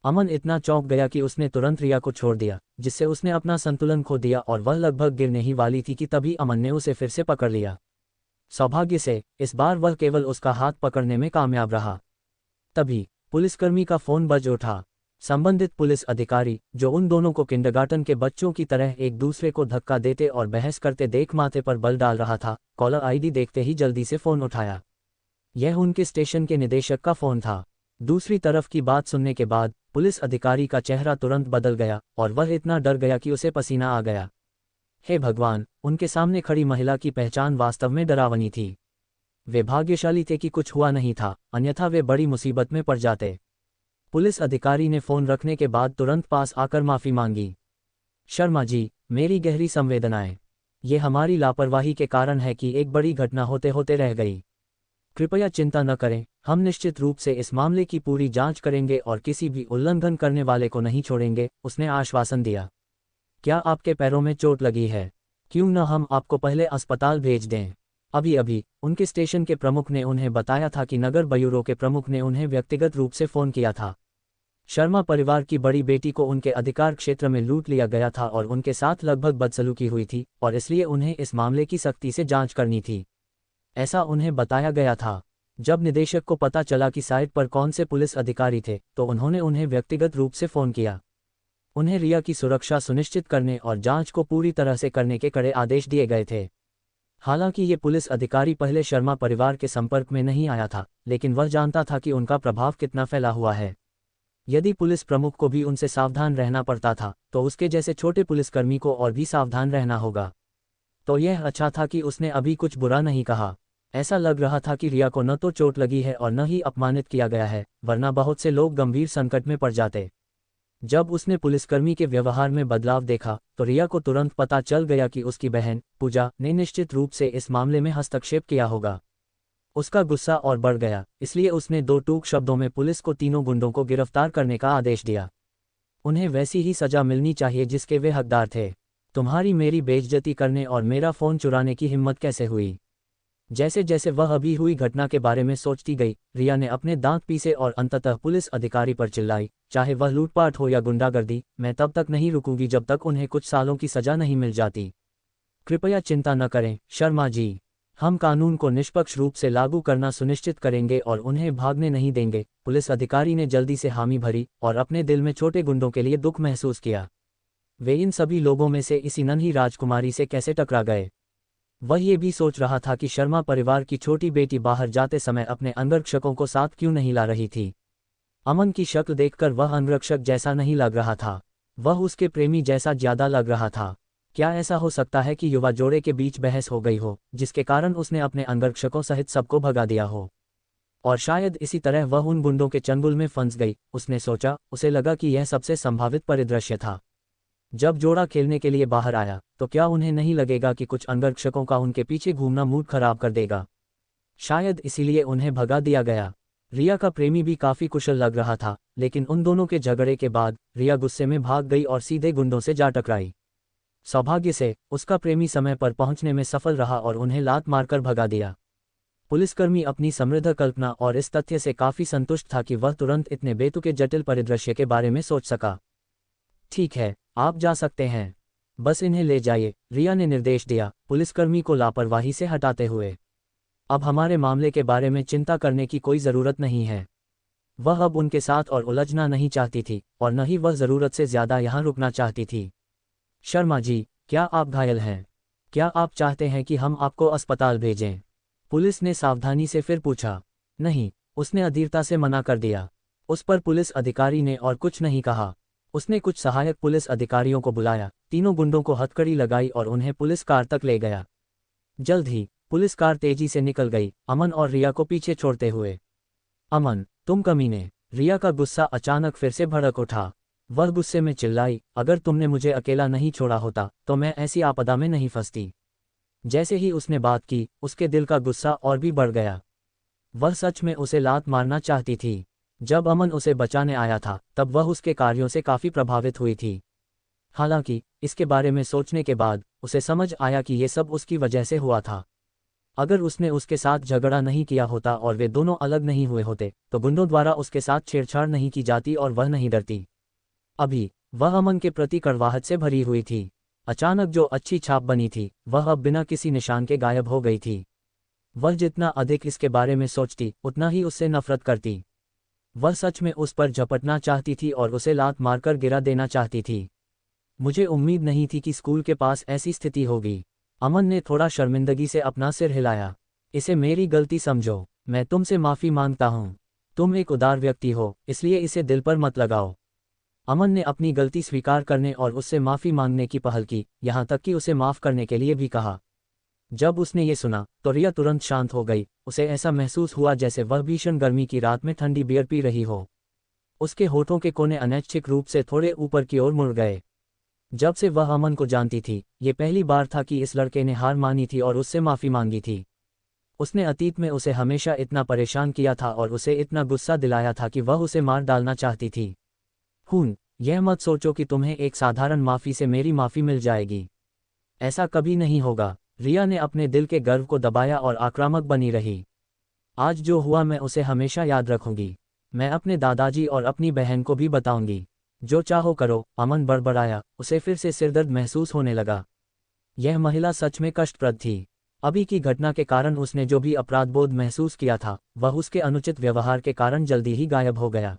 अमन इतना चौंक गया कि उसने तुरंत रिया को छोड़ दिया, जिससे उसने अपना संतुलन खो दिया और वह लगभग गिरने ही वाली थी कि तभी अमन ने उसे फिर से पकड़ लिया। सौभाग्य से इस बार वह केवल उसका हाथ पकड़ने में कामयाब रहा। तभी पुलिसकर्मी का फोन बज उठा। संबंधित पुलिस अधिकारी, जो उन दोनों को किंडरगार्टन के बच्चों की तरह एक दूसरे को धक्का देते और बहस करते देख माथे पर बल डाल रहा था, कॉलर आईडी देखते ही जल्दी से फोन उठाया। यह उनके स्टेशन के निदेशक का फोन था। दूसरी तरफ की बात सुनने के बाद पुलिस अधिकारी का चेहरा तुरंत बदल गया और वह इतना डर गया कि उसे पसीना आ गया। हे भगवान, उनके सामने खड़ी महिला की पहचान वास्तव में डरावनी थी। वे भाग्यशाली थे कि कुछ हुआ नहीं था, अन्यथा वे बड़ी मुसीबत में पड़ जाते। पुलिस अधिकारी ने फोन रखने के बाद तुरंत पास आकर माफी मांगी। शर्मा जी, मेरी गहरी संवेदनाएं। ये हमारी लापरवाही के कारण है कि एक बड़ी घटना होते होते रह गई। कृपया चिंता न करें, हम निश्चित रूप से इस मामले की पूरी जांच करेंगे और किसी भी उल्लंघन करने वाले को नहीं छोड़ेंगे, उसने आश्वासन दिया। क्या आपके पैरों में चोट लगी है? क्यों न हम आपको पहले अस्पताल भेज दें? अभी अभी उनके स्टेशन के प्रमुख ने उन्हें बताया था कि नगर ब्यूरो के प्रमुख ने उन्हें व्यक्तिगत रूप से फोन किया था। शर्मा परिवार की बड़ी बेटी को उनके अधिकार क्षेत्र में लूट लिया गया था और उनके साथ लगभग बदसलूकी हुई थी, और इसलिए उन्हें इस मामले की सख्ती से जांच करनी थी, ऐसा उन्हें बताया गया था। जब निदेशक को पता चला कि साइट पर कौन से पुलिस अधिकारी थे, तो उन्होंने उन्हें व्यक्तिगत रूप से फोन किया। उन्हें रिया की सुरक्षा सुनिश्चित करने और जांच को पूरी तरह से करने के कड़े आदेश दिए गए थे। हालांकि ये पुलिस अधिकारी पहले शर्मा परिवार के संपर्क में नहीं आया था, लेकिन वह जानता था कि उनका प्रभाव कितना फैला हुआ है। यदि पुलिस प्रमुख को भी उनसे सावधान रहना पड़ता था, तो उसके जैसे छोटे पुलिसकर्मी को और भी सावधान रहना होगा। तो यह अच्छा था कि उसने अभी कुछ बुरा नहीं कहा। ऐसा लग रहा था कि रिया को न तो चोट लगी है और न ही अपमानित किया गया है, वरना बहुत से लोग गंभीर संकट में पड़ जाते। जब उसने पुलिसकर्मी के व्यवहार में बदलाव देखा, तो रिया को तुरंत पता चल गया कि उसकी बहन पूजा ने निश्चित रूप से इस मामले में हस्तक्षेप किया होगा। उसका गुस्सा और बढ़ गया, इसलिए उसने दो टूक शब्दों में पुलिस को तीनों गुंडों को गिरफ्तार करने का आदेश दिया। उन्हें वैसी ही सजा मिलनी चाहिए जिसके वे हकदार थे। तुम्हारी मेरी बेइज्जती करने और मेरा फ़ोन चुराने की हिम्मत कैसे हुई? जैसे जैसे वह अभी हुई घटना के बारे में सोचती गई, रिया ने अपने दांत पीसे और अंततः पुलिस अधिकारी पर चिल्लाई, चाहे वह लूटपाट हो या गुंडागर्दी, मैं तब तक नहीं रुकूंगी जब तक उन्हें कुछ सालों की सजा नहीं मिल जाती। कृपया चिंता न करें शर्मा जी, हम कानून को निष्पक्ष रूप से लागू करना सुनिश्चित करेंगे और उन्हें भागने नहीं देंगे। पुलिस अधिकारी ने जल्दी से हामी भरी और अपने दिल में छोटे गुंडों के लिए दुख महसूस किया। वे इन सभी लोगों में से इसी नन्ही राजकुमारी से कैसे टकरा गए? वह ये भी सोच रहा था कि शर्मा परिवार की छोटी बेटी बाहर जाते समय अपने अंगरक्षकों को साथ क्यों नहीं ला रही थी। अमन की शक्ल देखकर वह अंगरक्षक जैसा नहीं लग रहा था, वह उसके प्रेमी जैसा ज्यादा लग रहा था। क्या ऐसा हो सकता है कि युवा जोड़े के बीच बहस हो गई हो, जिसके कारण उसने अपने अंगरक्षकों सहित सबको भगा दिया हो? और शायद इसी तरह वह उन गुंडों के चंगुल में फंस गई, उसने सोचा। उसे लगा कि यह सबसे संभावित परिदृश्य था। जब जोड़ा खेलने के लिए बाहर आया, तो क्या उन्हें नहीं लगेगा कि कुछ अंगरक्षकों का उनके पीछे घूमना मूड खराब कर देगा? शायद इसीलिए उन्हें भगा दिया गया। रिया का प्रेमी भी काफी कुशल लग रहा था, लेकिन उन दोनों के झगड़े के बाद रिया गुस्से में भाग गई और सीधे गुंडों से जा टकराई। सौभाग्य से उसका प्रेमी समय पर पहुंचने में सफल रहा और उन्हें लात मारकर भगा दिया। पुलिसकर्मी अपनी समृद्ध कल्पना और इस तथ्य से काफी संतुष्ट था कि वह तुरंत इतने बेतुके जटिल परिदृश्य के बारे में सोच सका। ठीक है, आप जा सकते हैं, बस इन्हें ले जाइए, रिया ने निर्देश दिया, पुलिसकर्मी को लापरवाही से हटाते हुए। अब हमारे मामले के बारे में चिंता करने की कोई ज़रूरत नहीं है। वह अब उनके साथ और उलझना नहीं चाहती थी, और न ही वह ज़रूरत से ज़्यादा यहाँ रुकना चाहती थी। शर्मा जी, क्या आप घायल हैं? क्या आप चाहते हैं कि हम आपको अस्पताल भेजें? पुलिस ने सावधानी से फिर पूछा। नहीं, उसने अधीरता से मना कर दिया। उस पर पुलिस अधिकारी ने और कुछ नहीं कहा। उसने कुछ सहायक पुलिस अधिकारियों को बुलाया, तीनों गुंडों को हथकड़ी लगाई और उन्हें पुलिस कार तक ले गया। जल्द ही पुलिस कार तेजी से निकल गई, अमन और रिया को पीछे छोड़ते हुए। अमन, तुम कमीने! रिया का गुस्सा अचानक फिर से भड़क उठा। वह गुस्से में चिल्लाई, अगर तुमने मुझे अकेला नहीं छोड़ा होता तो मैं ऐसी आपदा में नहीं फंसती। जैसे ही उसने बात की, उसके दिल का गुस्सा और भी बढ़ गया। वह सच में उसे लात मारना चाहती थी। जब अमन उसे बचाने आया था तब वह उसके कार्यों से काफ़ी प्रभावित हुई थी। हालांकि इसके बारे में सोचने के बाद उसे समझ आया कि ये सब उसकी वजह से हुआ था। अगर उसने उसके साथ झगड़ा नहीं किया होता और वे दोनों अलग नहीं हुए होते तो गुंडों द्वारा उसके साथ छेड़छाड़ नहीं की जाती और वह नहीं डरती। अभी वह अमन के प्रति कड़वाहट से भरी हुई थी। अचानक जो अच्छी छाप बनी थी वह अब बिना किसी निशान के गायब हो गई थी। वह जितना अधिक इसके बारे में सोचती उतना ही उससे नफरत करती। वह सच में उस पर झपटना चाहती थी और उसे लात मारकर गिरा देना चाहती थी। मुझे उम्मीद नहीं थी कि स्कूल के पास ऐसी स्थिति होगी। अमन ने थोड़ा शर्मिंदगी से अपना सिर हिलाया। इसे मेरी गलती समझो, मैं तुमसे माफ़ी मांगता हूँ। तुम एक उदार व्यक्ति हो, इसलिए इसे दिल पर मत लगाओ। अमन ने अपनी गलती स्वीकार करने और उससे माफ़ी मांगने की पहल की, यहाँ तक कि उसे माफ़ करने के लिए भी कहा। जब उसने ये सुना तो रिया तुरंत शांत हो गई। उसे ऐसा महसूस हुआ जैसे वह भीषण गर्मी की रात में ठंडी बियर पी रही हो। उसके होठों के कोने अनैच्छिक रूप से थोड़े ऊपर की ओर मुड़ गए। जब से वह अमन को जानती थी, ये पहली बार था कि इस लड़के ने हार मानी थी और उससे माफ़ी मांगी थी। उसने अतीत में उसे हमेशा इतना परेशान किया था और उसे इतना गुस्सा दिलाया था कि वह उसे मार डालना चाहती थी। खून, यह मत सोचो कि तुम्हें एक साधारण माफ़ी से मेरी माफ़ी मिल जाएगी। ऐसा कभी नहीं होगा। रिया ने अपने दिल के गर्व को दबाया और आक्रामक बनी रही। आज जो हुआ मैं उसे हमेशा याद रखूंगी। मैं अपने दादाजी और अपनी बहन को भी बताऊंगी। जो चाहो करो, अमन बड़बड़ाया। उसे फिर से सिरदर्द महसूस होने लगा। यह महिला सच में कष्टप्रद थी। अभी की घटना के कारण उसने जो भी अपराधबोध महसूस किया था वह उसके अनुचित व्यवहार के कारण जल्दी ही गायब हो गया।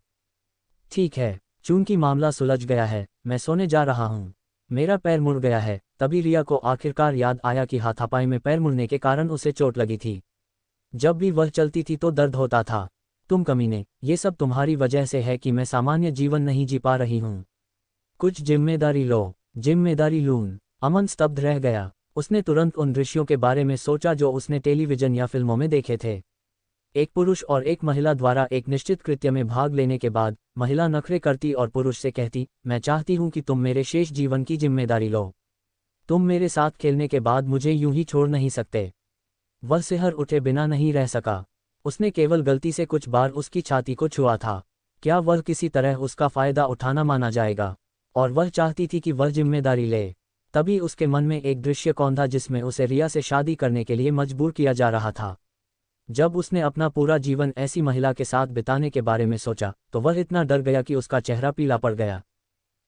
ठीक है, चूंकि मामला सुलझ गया है, मैं सोने जा रहा हूँ। मेरा पैर मुड़ गया है। तभी रिया को आखिरकार याद आया कि हाथापाई में पैर मुड़ने के कारण उसे चोट लगी थी। जब भी वह चलती थी तो दर्द होता था। तुम कमीने, ये सब तुम्हारी वजह से है कि मैं सामान्य जीवन नहीं जी पा रही हूँ। कुछ जिम्मेदारी लो। जिम्मेदारी लून। अमन स्तब्ध रह गया। उसने तुरंत उन दृश्यों के बारे में सोचा जो उसने टेलीविजन या फिल्मों में देखे थे। एक पुरुष और एक महिला द्वारा एक निश्चित कृत्य में भाग लेने के बाद महिला नखरे करती और पुरुष से कहती, मैं चाहती हूँ कि तुम मेरे शेष जीवन की जिम्मेदारी लो। तुम मेरे साथ खेलने के बाद मुझे यूं ही छोड़ नहीं सकते। वह सिहर उठे बिना नहीं रह सका। उसने केवल गलती से कुछ बार उसकी छाती को छुआ था। क्या वह किसी तरह उसका फ़ायदा उठाना माना जाएगा? और वह चाहती थी कि वह जिम्मेदारी ले। तभी उसके मन में एक दृश्य कौंधा जिसमें उसे रिया से शादी करने के लिए मजबूर किया जा रहा था। जब उसने अपना पूरा जीवन ऐसी महिला के साथ बिताने के बारे में सोचा तो वह इतना डर गया कि उसका चेहरा पीला पड़ गया।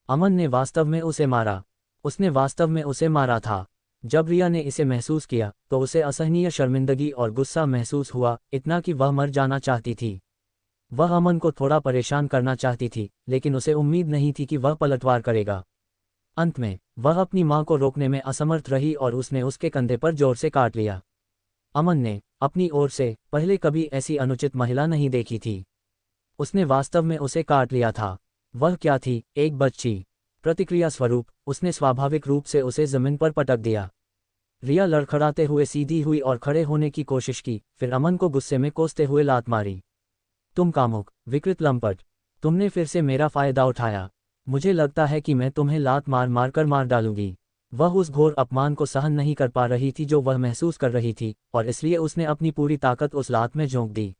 अमन ने वास्तव में उसे मारा। उसने वास्तव में उसे मारा था। जब रिया ने इसे महसूस किया तो उसे असहनीय शर्मिंदगी और गुस्सा महसूस हुआ, इतना कि वह मर जाना चाहती थी। वह अमन को थोड़ा परेशान करना चाहती थी, लेकिन उसे उम्मीद नहीं थी कि वह पलटवार करेगा। अंत में वह अपनी मां को रोकने में असमर्थ रही और उसने उसके कंधे पर जोर से काट लिया। अमन ने अपनी ओर से पहले कभी ऐसी अनुचित महिला नहीं देखी थी। उसने वास्तव में उसे काट लिया था। वह क्या थी? एक बच्ची। प्रतिक्रिया स्वरूप उसने स्वाभाविक रूप से उसे जमीन पर पटक दिया। रिया लड़खड़ाते हुए सीधी हुई और खड़े होने की कोशिश की, फिर अमन को गुस्से में कोसते हुए लात मारी। तुम कामुक, विकृत लंपट, तुमने फिर से मेरा फायदा उठाया। मुझे लगता है कि मैं तुम्हें लात मार मार कर मार डालूंगी। वह उस घोर अपमान को सहन नहीं कर पा रही थी जो वह महसूस कर रही थी, और इसलिए उसने अपनी पूरी ताकत उस लात में झोंक दी।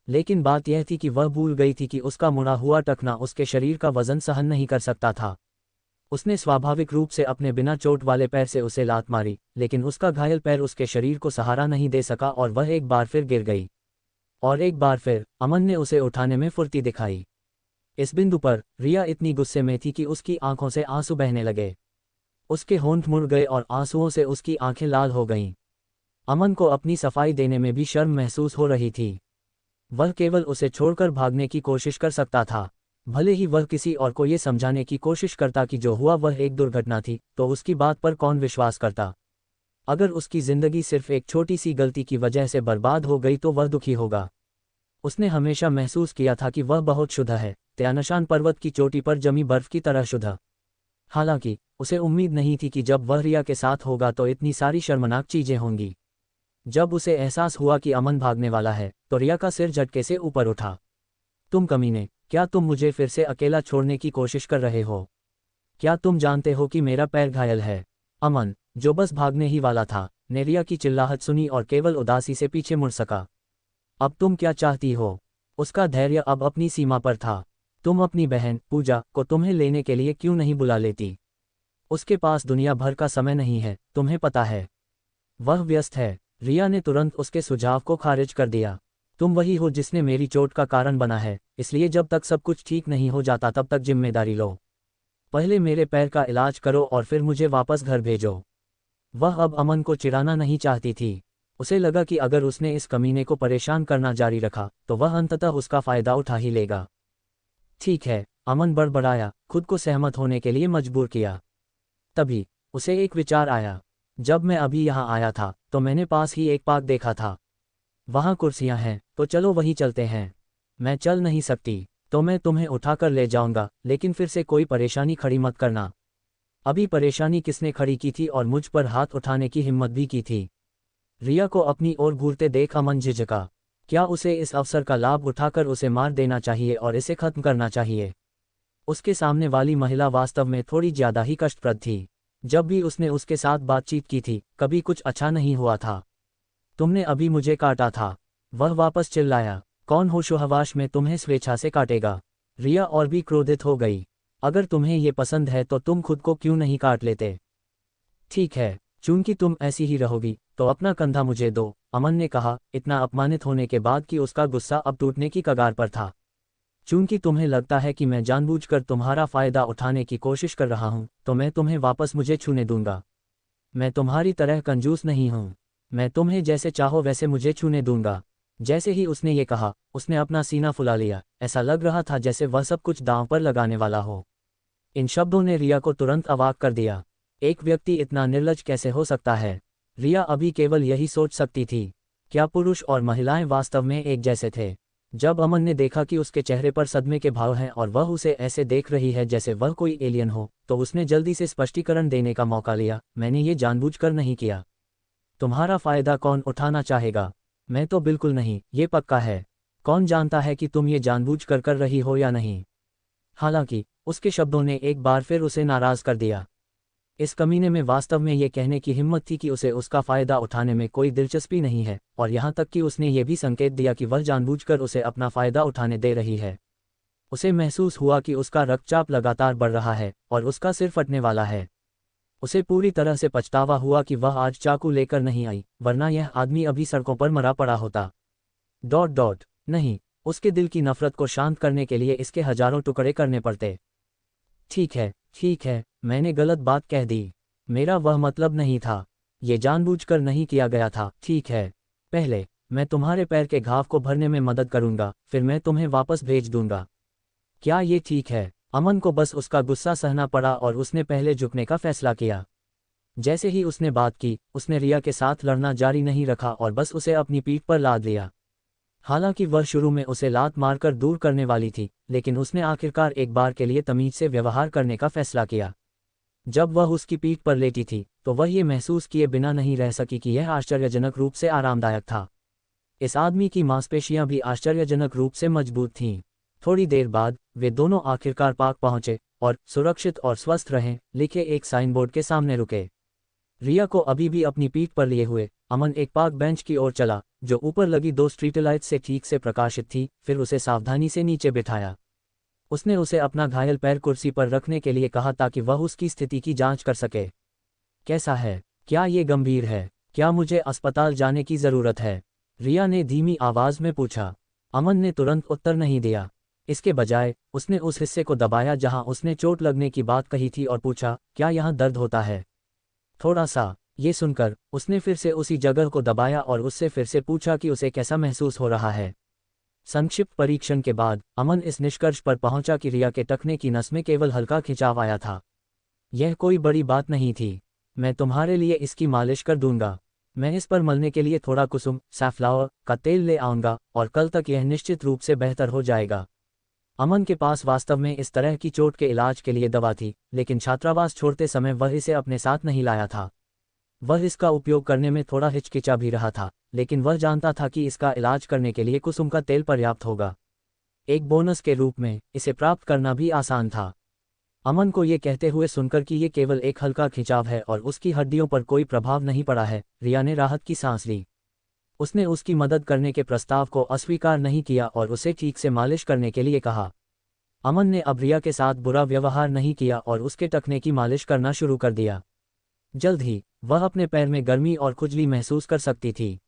लेकिन बात यह थी कि वह भूल गई थी कि उसका मुड़ा हुआ टखना उसके शरीर का वजन सहन नहीं कर सकता था। उसने स्वाभाविक रूप से अपने बिना चोट वाले पैर से उसे लात मारी, लेकिन उसका घायल पैर उसके शरीर को सहारा नहीं दे सका और वह एक बार फिर गिर गई। और एक बार फिर अमन ने उसे उठाने में फुर्ती दिखाई। इस बिंदु पर रिया इतनी गुस्से में थी कि उसकी आंखों से आंसू बहने लगे। उसके होंठ मुड़ गए और आंसुओं से उसकी आंखें लाल हो गईं। अमन को अपनी सफाई देने में भी शर्म महसूस हो रही थी। वह केवल उसे छोड़कर भागने की कोशिश कर सकता था। भले ही वह किसी और को ये समझाने की कोशिश करता कि जो हुआ वह एक दुर्घटना थी, तो उसकी बात पर कौन विश्वास करता? अगर उसकी जिंदगी सिर्फ एक छोटी सी गलती की वजह से बर्बाद हो गई तो वह दुखी होगा। उसने हमेशा महसूस किया था कि वह बहुत शुद्ध है, त्यानशान पर्वत की चोटी पर जमी बर्फ की तरह शुद्ध। हालांकि उसे उम्मीद नहीं थी कि जब वह रिया के साथ होगा तो इतनी सारी शर्मनाक चीजें होंगी। जब उसे एहसास हुआ कि अमन भागने वाला है तो रिया का सिर झटके से ऊपर उठा। तुम कमीने, क्या तुम मुझे फिर से अकेला छोड़ने की कोशिश कर रहे हो? क्या तुम जानते हो कि मेरा पैर घायल है? अमन, जो बस भागने ही वाला था, ने रिया की चिल्लाहट सुनी और केवल उदासी से पीछे मुड़ सका। अब तुम क्या चाहती हो? उसका धैर्य अब अपनी सीमा पर था। तुम अपनी बहन पूजा को तुम्हें लेने के लिए क्यों नहीं बुला लेती? उसके पास दुनिया भर का समय नहीं है, तुम्हें पता है। वह व्यस्त है। रिया ने तुरंत उसके सुझाव को खारिज कर दिया। तुम वही हो जिसने मेरी चोट का कारण बना है, इसलिए जब तक सब कुछ ठीक नहीं हो जाता तब तक जिम्मेदारी लो। पहले मेरे पैर का इलाज करो और फिर मुझे वापस घर भेजो। वह अब अमन को चिढ़ाना नहीं चाहती थी। उसे लगा कि अगर उसने इस कमीने को परेशान करना जारी रखा तो वह अंततः उसका फायदा उठा ही लेगा। ठीक है, अमन बड़बड़ाया, खुद को सहमत होने के लिए मजबूर किया। तभी उसे एक विचार आया। जब मैं अभी यहाँ आया था तो मैंने पास ही एक पार्क देखा था। वहाँ कुर्सियाँ हैं, तो चलो वहीं चलते हैं। मैं चल नहीं सकती, तो मैं तुम्हें उठाकर ले जाऊंगा, लेकिन फिर से कोई परेशानी खड़ी मत करना। अभी परेशानी किसने खड़ी की थी और मुझ पर हाथ उठाने की हिम्मत भी की थी? रिया को अपनी ओर घूरते देख अमन झिझका। क्या उसे इस अवसर का लाभ उठाकर उसे मार देना चाहिए और इसे खत्म करना चाहिए? उसके सामने वाली महिला वास्तव में थोड़ी ज्यादा ही कष्टप्रद थी। जब भी उसने उसके साथ बातचीत की थी, कभी कुछ अच्छा नहीं हुआ था। तुमने अभी मुझे काटा था, वह वापस चिल्लाया। कौन होशोहवास में तुम्हें स्वेच्छा से काटेगा? रिया और भी क्रोधित हो गई। अगर तुम्हें ये पसंद है तो तुम खुद को क्यों नहीं काट लेते? ठीक है, चूंकि तुम ऐसी ही रहोगी तो अपना कंधा मुझे दो, अमन ने कहा, इतना अपमानित होने के बाद कि उसका गुस्सा अब टूटने की कगार पर था। चूंकि तुम्हें लगता है कि मैं जानबूझकर तुम्हारा फायदा उठाने की कोशिश कर रहा हूं, तो मैं तुम्हें वापस मुझे छूने दूंगा। मैं तुम्हारी तरह कंजूस नहीं हूं। मैं तुम्हें जैसे चाहो वैसे मुझे छूने दूंगा। जैसे ही उसने ये कहा, उसने अपना सीना फुला लिया। ऐसा लग रहा था जैसे वह सब कुछ दांव पर लगाने वाला हो। इन शब्दों ने रिया को तुरंत अवाक कर दिया। एक व्यक्ति इतना निर्लज्ज कैसे हो सकता है? रिया अभी केवल यही सोच सकती थी। क्या पुरुष और महिलाएं वास्तव में एक जैसे थे? जब अमन ने देखा कि उसके चेहरे पर सदमे के भाव हैं और वह उसे ऐसे देख रही है जैसे वह कोई एलियन हो, तो उसने जल्दी से स्पष्टीकरण देने का मौका लिया। मैंने ये जानबूझकर नहीं किया। तुम्हारा फायदा कौन उठाना चाहेगा? मैं तो बिल्कुल नहीं, ये पक्का है। कौन जानता है कि तुम ये जानबूझकर कर रही हो या नहीं? हालांकि उसके शब्दों ने एक बार फिर उसे नाराज कर दिया। इस कमीने में वास्तव में ये कहने की हिम्मत थी कि उसे उसका फायदा उठाने में कोई दिलचस्पी नहीं है, और यहाँ तक कि उसने ये भी संकेत दिया कि वह जानबूझकर उसे अपना फायदा उठाने दे रही है। उसे महसूस हुआ कि उसका रक्तचाप लगातार बढ़ रहा है और उसका सिर फटने वाला है। उसे पूरी तरह से पछतावा हुआ कि वह आज चाकू लेकर नहीं आई, वरना यह आदमी अभी सड़कों पर मरा पड़ा होता। नहीं, उसके दिल की नफरत को शांत करने के लिए इसके हजारों टुकड़े करने पड़ते। ठीक है, मैंने गलत बात कह दी। मेरा वह मतलब नहीं था। ये जानबूझकर नहीं किया गया था। ठीक है, पहले मैं तुम्हारे पैर के घाव को भरने में मदद करूंगा, फिर मैं तुम्हें वापस भेज दूंगा। क्या ये ठीक है? अमन को बस उसका गुस्सा सहना पड़ा और उसने पहले झुकने का फैसला किया। जैसे ही उसने बात की, उसने रिया के साथ लड़ना जारी नहीं रखा और बस उसे अपनी पीठ पर लाद लिया। हालांकि वह शुरू में उसे लात मारकर दूर करने वाली थी, लेकिन उसने आखिरकार एक बार के लिए तमीज से व्यवहार करने का फैसला किया। जब वह उसकी पीठ पर लेटी थी, तो वह ये महसूस किए बिना नहीं रह सकी कि यह आश्चर्यजनक रूप से आरामदायक था। इस आदमी की मांसपेशियां भी आश्चर्यजनक रूप से मजबूत थीं। थोड़ी देर बाद वे दोनों आखिरकार पार्क पहुंचे और सुरक्षित और स्वस्थ रहें लिखे एक साइनबोर्ड के सामने रुके। रिया को अभी भी अपनी पीठ पर लिए हुए अमन एक पार्क बेंच की ओर चला, जो ऊपर लगी 2 स्ट्रीट लाइट से ठीक से प्रकाशित थी। फिर उसे सावधानी से नीचे बिठाया। उसने उसे अपना घायल पैर कुर्सी पर रखने के लिए कहा ताकि वह उसकी स्थिति की जांच कर सके। कैसा है? क्या ये गंभीर है? क्या मुझे अस्पताल जाने की जरूरत है? रिया ने धीमी आवाज में पूछा। अमन ने तुरंत उत्तर नहीं दिया। इसके बजाय उसने उस हिस्से को दबाया जहां उसने चोट लगने की बात कही थी और पूछा, क्या यहाँ दर्द होता है? थोड़ा सा। ये सुनकर उसने फिर से उसी जगह को दबाया और उससे फिर से पूछा कि उसे कैसा महसूस हो रहा है। संक्षिप्त परीक्षण के बाद अमन इस निष्कर्ष पर पहुंचा कि रिया के टखने की नस में केवल हल्का खिंचाव आया था। यह कोई बड़ी बात नहीं थी। मैं तुम्हारे लिए इसकी मालिश कर दूंगा। मैं इस पर मलने के लिए थोड़ा कुसुम सैफलावर का तेल ले आऊंगा और कल तक यह निश्चित रूप से बेहतर हो जाएगा। अमन के पास वास्तव में इस तरह की चोट के इलाज के लिए दवा थी, लेकिन छात्रावास छोड़ते समय वह इसे अपने साथ नहीं लाया था। वह इसका उपयोग करने में थोड़ा हिचकिचा भी रहा था, लेकिन वह जानता था कि इसका इलाज करने के लिए कुसुम का तेल पर्याप्त होगा। एक बोनस के रूप में इसे प्राप्त करना भी आसान था। अमन को ये कहते हुए सुनकर कि ये केवल एक हल्का खिंचाव है और उसकी हड्डियों पर कोई प्रभाव नहीं पड़ा है, रिया ने राहत की सांस ली। उसने उसकी मदद करने के प्रस्ताव को अस्वीकार नहीं किया और उसे ठीक से मालिश करने के लिए कहा। अमन ने अब रिया के साथ बुरा व्यवहार नहीं किया और उसके टखने की मालिश करना शुरू कर दिया। जल्द ही वह अपने पैर में गर्मी और खुजली महसूस कर सकती थी।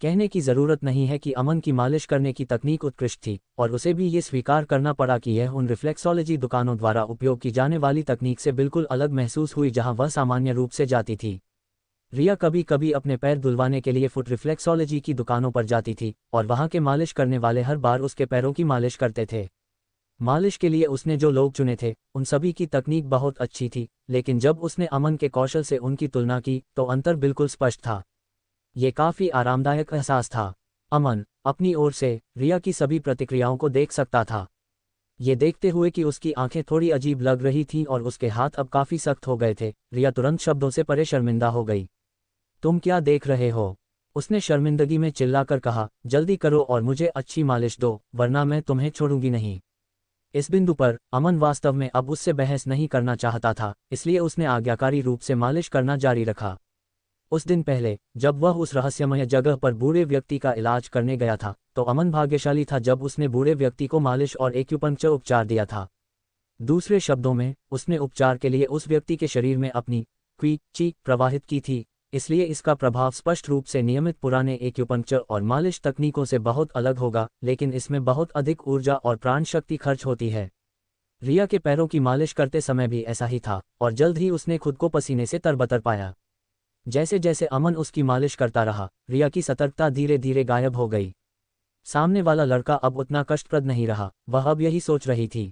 कहने की ज़रूरत नहीं है कि अमन की मालिश करने की तकनीक उत्कृष्ट थी और उसे भी ये स्वीकार करना पड़ा कि यह उन रिफ्लेक्सोलॉजी दुकानों द्वारा उपयोग की जाने वाली तकनीक से बिल्कुल अलग महसूस हुई जहां वह सामान्य रूप से जाती थी। रिया कभी कभी अपने पैर धुलवाने के लिए फुट रिफ्लेक्सोलॉजी की दुकानों पर जाती थी और वहां के मालिश करने वाले हर बार उसके पैरों की मालिश करते थे। मालिश के लिए उसने जो लोग चुने थे उन सभी की तकनीक बहुत अच्छी थी, लेकिन जब उसने अमन के कौशल से उनकी तुलना की तो अंतर बिल्कुल स्पष्ट था। ये काफ़ी आरामदायक एहसास था। अमन अपनी ओर से रिया की सभी प्रतिक्रियाओं को देख सकता था। ये देखते हुए कि उसकी आंखें थोड़ी अजीब लग रही थीं और उसके हाथ अब काफ़ी सख्त हो गए थे, रिया तुरंत शब्दों से परे शर्मिंदा हो गई। तुम क्या देख रहे हो? उसने शर्मिंदगी में चिल्लाकर कहा, जल्दी करो और मुझे अच्छी मालिश दो, वरना मैं तुम्हें छोड़ूंगी नहीं। इस बिंदु पर अमन वास्तव में अब उससे बहस नहीं करना चाहता था, इसलिए उसने आज्ञाकारी रूप से मालिश करना जारी रखा। उस दिन पहले जब वह उस रहस्यमय जगह पर बूढ़े व्यक्ति का इलाज करने गया था तो अमन भाग्यशाली था जब उसने बूढ़े व्यक्ति को मालिश और एक्यूपंक्चर उपचार दिया था। दूसरे शब्दों में उसने उपचार के लिए उस व्यक्ति के शरीर में अपनी ची प्रवाहित की थी, इसलिए इसका प्रभाव स्पष्ट रूप से नियमित पुराने एक्यूपंक्चर और मालिश तकनीकों से बहुत अलग होगा, लेकिन इसमें बहुत अधिक ऊर्जा और प्राण शक्ति खर्च होती है। रिया के पैरों की मालिश करते समय भी ऐसा ही था और जल्द ही उसने खुद को पसीने से तरबतर पाया। जैसे जैसे अमन उसकी मालिश करता रहा, रिया की सतर्कता धीरे धीरे गायब हो गई। सामने वाला लड़का अब उतना कष्टप्रद नहीं रहा, वह अब यही सोच रही थी,